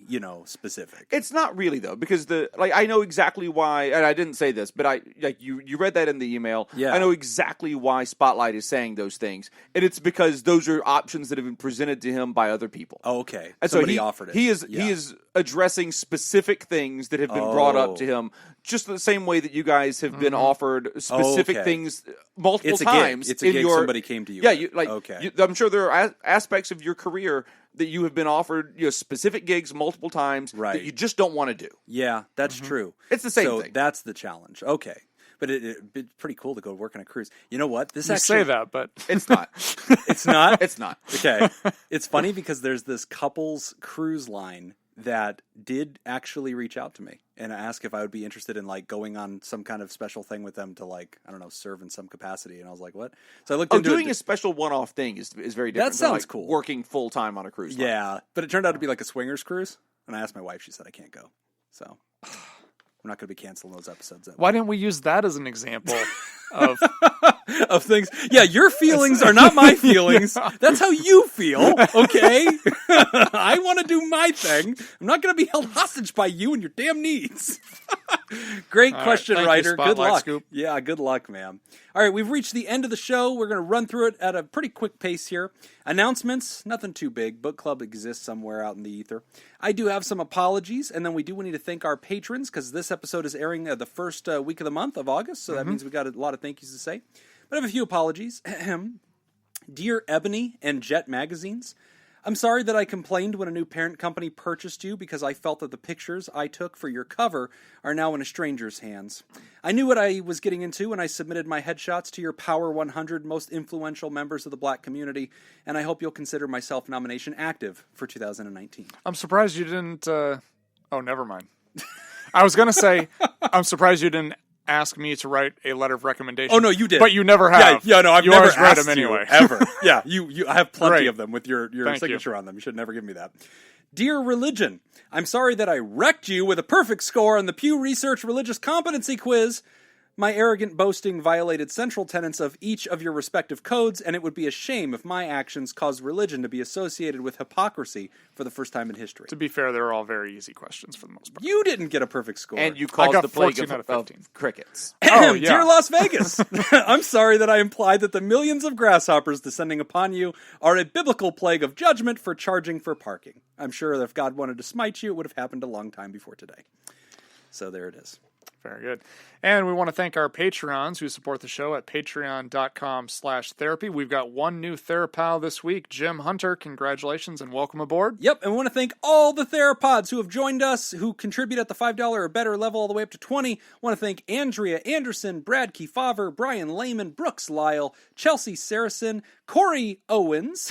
Speaker 2: specific.
Speaker 3: It's not really though, because I know exactly why, and I didn't say this, but you read that in the email.
Speaker 2: Yeah.
Speaker 3: I know exactly why Spotlight is saying those things, and it's because those are options that have been presented to him by other people.
Speaker 2: Oh, okay.
Speaker 3: And
Speaker 2: Somebody
Speaker 3: so
Speaker 2: offered it.
Speaker 3: He is addressing specific things that have been brought up to him, just the same way that you guys have been offered specific things multiple times.
Speaker 2: It's a gig somebody came to you.
Speaker 3: Yeah,
Speaker 2: with.
Speaker 3: I'm sure there are aspects of your career that you have been offered specific gigs multiple times that you just don't want to do.
Speaker 2: Yeah, that's true.
Speaker 3: It's the same thing.
Speaker 2: That's the challenge. Okay. But it'd be pretty cool to go work on a cruise. You know what?
Speaker 1: You say that, but
Speaker 3: it's not.
Speaker 2: It's not?
Speaker 3: It's not.
Speaker 2: Okay. It's funny because there's this couples cruise line that did actually reach out to me and ask if I would be interested in like going on some kind of special thing with them to like, I don't know, serve in some capacity. And I was like, what? So I looked into
Speaker 3: doing a special one-off thing is very different.
Speaker 2: That sounds
Speaker 3: than,
Speaker 2: cool.
Speaker 3: Working full-time on a cruise line.
Speaker 2: Yeah. But it turned out to be like a swingers cruise. And I asked my wife, she said I can't go. So we're not going to be canceling those episodes.
Speaker 1: Why didn't we use that as an example of
Speaker 2: of things? Yeah, your feelings are not my feelings. That's how you feel, okay? I want to do my thing. I'm not going to be held hostage by you and your damn needs. Great question, writer. Good luck.
Speaker 1: Scoop.
Speaker 2: Yeah, good luck, man. All right, we've reached the end of the show. We're going to run through it at a pretty quick pace here. Announcements, nothing too big. Book club exists somewhere out in the ether. I do have some apologies, and then we do need to thank our patrons, because this episode is airing the first week of the month of August, so that means we got a lot of thank yous to say. But I have a few apologies. Dear Ebony and Jet magazines, I'm sorry that I complained when a new parent company purchased you because I felt that the pictures I took for your cover are now in a stranger's hands. I knew what I was getting into when I submitted my headshots to your Power 100 most influential members of the black community, and I hope you'll consider my self-nomination active for 2019.
Speaker 1: I'm surprised you didn't... Oh, never mind. I was going to say, I'm surprised you didn't ask me to write a letter of recommendation.
Speaker 2: Oh, no, you did.
Speaker 1: But you never have.
Speaker 2: Yeah, no, I've
Speaker 1: you
Speaker 2: never
Speaker 1: always write
Speaker 2: asked
Speaker 1: them anyway.
Speaker 2: Ever. Yeah, you. I have plenty
Speaker 1: Great.
Speaker 2: of them with your
Speaker 1: Thank
Speaker 2: signature on them. You should never give me that. Dear Religion, I'm sorry that I wrecked you with a perfect score on the Pew Research Religious Competency Quiz. My arrogant boasting violated central tenets of each of your respective codes, and it would be a shame if my actions caused religion to be associated with hypocrisy for the first time in history.
Speaker 1: To be fair, they're all very easy questions for the most part.
Speaker 2: You didn't get a perfect score.
Speaker 3: And you caused
Speaker 1: got
Speaker 3: the plague
Speaker 1: 14 out of
Speaker 3: of
Speaker 1: 15.
Speaker 3: crickets.
Speaker 1: Oh, yeah.
Speaker 2: Dear Las Vegas, I'm sorry that I implied that the millions of grasshoppers descending upon you are a biblical plague of judgment for charging for parking. I'm sure that if God wanted to smite you, it would have happened a long time before today. So there it is.
Speaker 1: Very good. And we want to thank our Patreons who support the show at patreon.com/therapy. We've got one new THERAPAL this week. Jim Hunter, congratulations and welcome aboard.
Speaker 2: Yep, and we want to thank all the THERAPODs who have joined us, who contribute at the $5 or better level all the way up to $20. I want to thank Andrea Anderson, Brad Kefauver, Brian Lehman, Brooks Lyle, Chelsea Saracen, Corey Owens,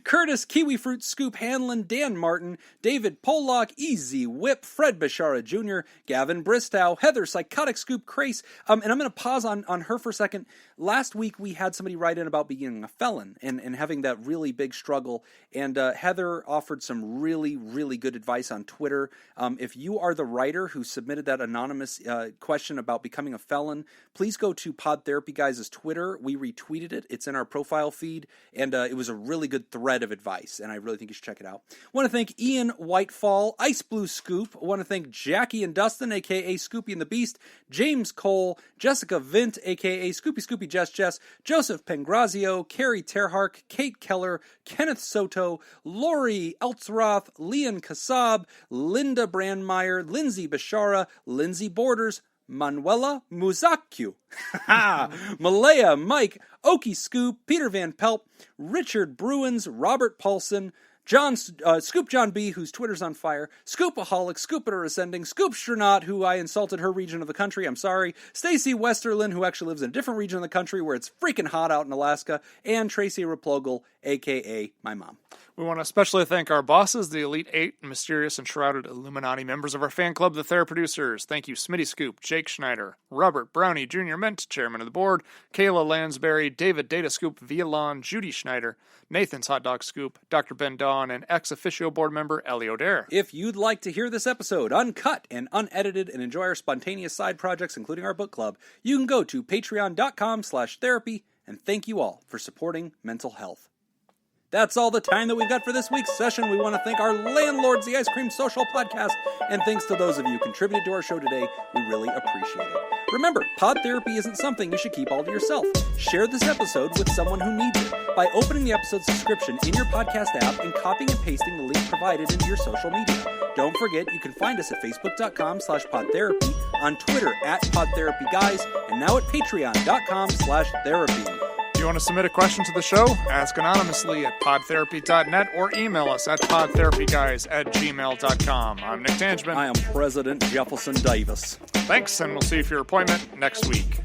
Speaker 2: Curtis Kiwifruit Scoop Hanlon, Dan Martin, David Pollock, Easy Whip, Fred Bashara Jr., Gavin Bristow, Heather Psychotic Scoop Crace. And I'm going to pause on her for a second. Last week we had somebody write in about being a felon and having that really big struggle. And Heather offered some really, really good advice on Twitter. If you are the writer who submitted that anonymous question about becoming a felon, please go to PodTherapyGuys' Twitter. We retweeted it. It's in our profile feed. And it was a really good thread of advice. And I really think you should check it out. I want to thank Ian Whitefall, Ice Blue Scoop. I want to thank Jackie and Dustin, a.k.a. Scoopy and the Beast, James Cole, Jessica Vint, a.k.a. Scoopy Jess, Joseph Pengrazio, Carrie Terhark, Kate Keller, Kenneth Soto, Lori Eltzroth, Leon Kassab, Linda Brandmeier, Lindsay Bashara, Lindsay Borders, Manuela Muzakyu, Malaya Mike, Okie Scoop, Peter Van Pelt, Richard Bruins, Robert Paulson, Scoop John B, whose Twitter's on fire, Scoopaholic, Scoopiter Ascending, Scoop Stronat, who I insulted her region of the country, I'm sorry, Stacy Westerlin, who actually lives in a different region of the country where it's freaking hot out in Alaska, and Tracy Replogle, a.k.a. my mom.
Speaker 1: We want to especially thank our bosses, the Elite Eight, mysterious and shrouded Illuminati members of our fan club, the TheraProducers. Thank you, Smitty Scoop, Jake Schneider, Robert Brownie Jr. Ment, Chairman of the Board, Kayla Lansbury, David Data Scoop, Vialon, Judy Schneider, Nathan's Hot Dog Scoop, Dr. Ben Dawn, and ex-officio board member Ellie O'Dare.
Speaker 2: If you'd like to hear this episode uncut and unedited and enjoy our spontaneous side projects, including our book club, you can go to patreon.com/therapy, and thank you all for supporting mental health. That's all the time that we've got for this week's session. We want to thank our landlords, the Ice Cream Social Podcast, and thanks to those of you who contributed to our show today. We really appreciate it. Remember, pod therapy isn't something you should keep all to yourself. Share this episode with someone who needs it by opening the episode subscription in your podcast app and copying and pasting the link provided into your social media. Don't forget, you can find us at facebook.com/podtherapy, on Twitter @PodTherapyGuys, and now at patreon.com/therapy.
Speaker 1: If you want to submit a question to the show, ask anonymously at podtherapy.net or email us at podtherapyguys@gmail.com. I'm Nick Tangeman.
Speaker 2: I am President Jefferson Davis.
Speaker 1: Thanks, and we'll see you for your appointment next week.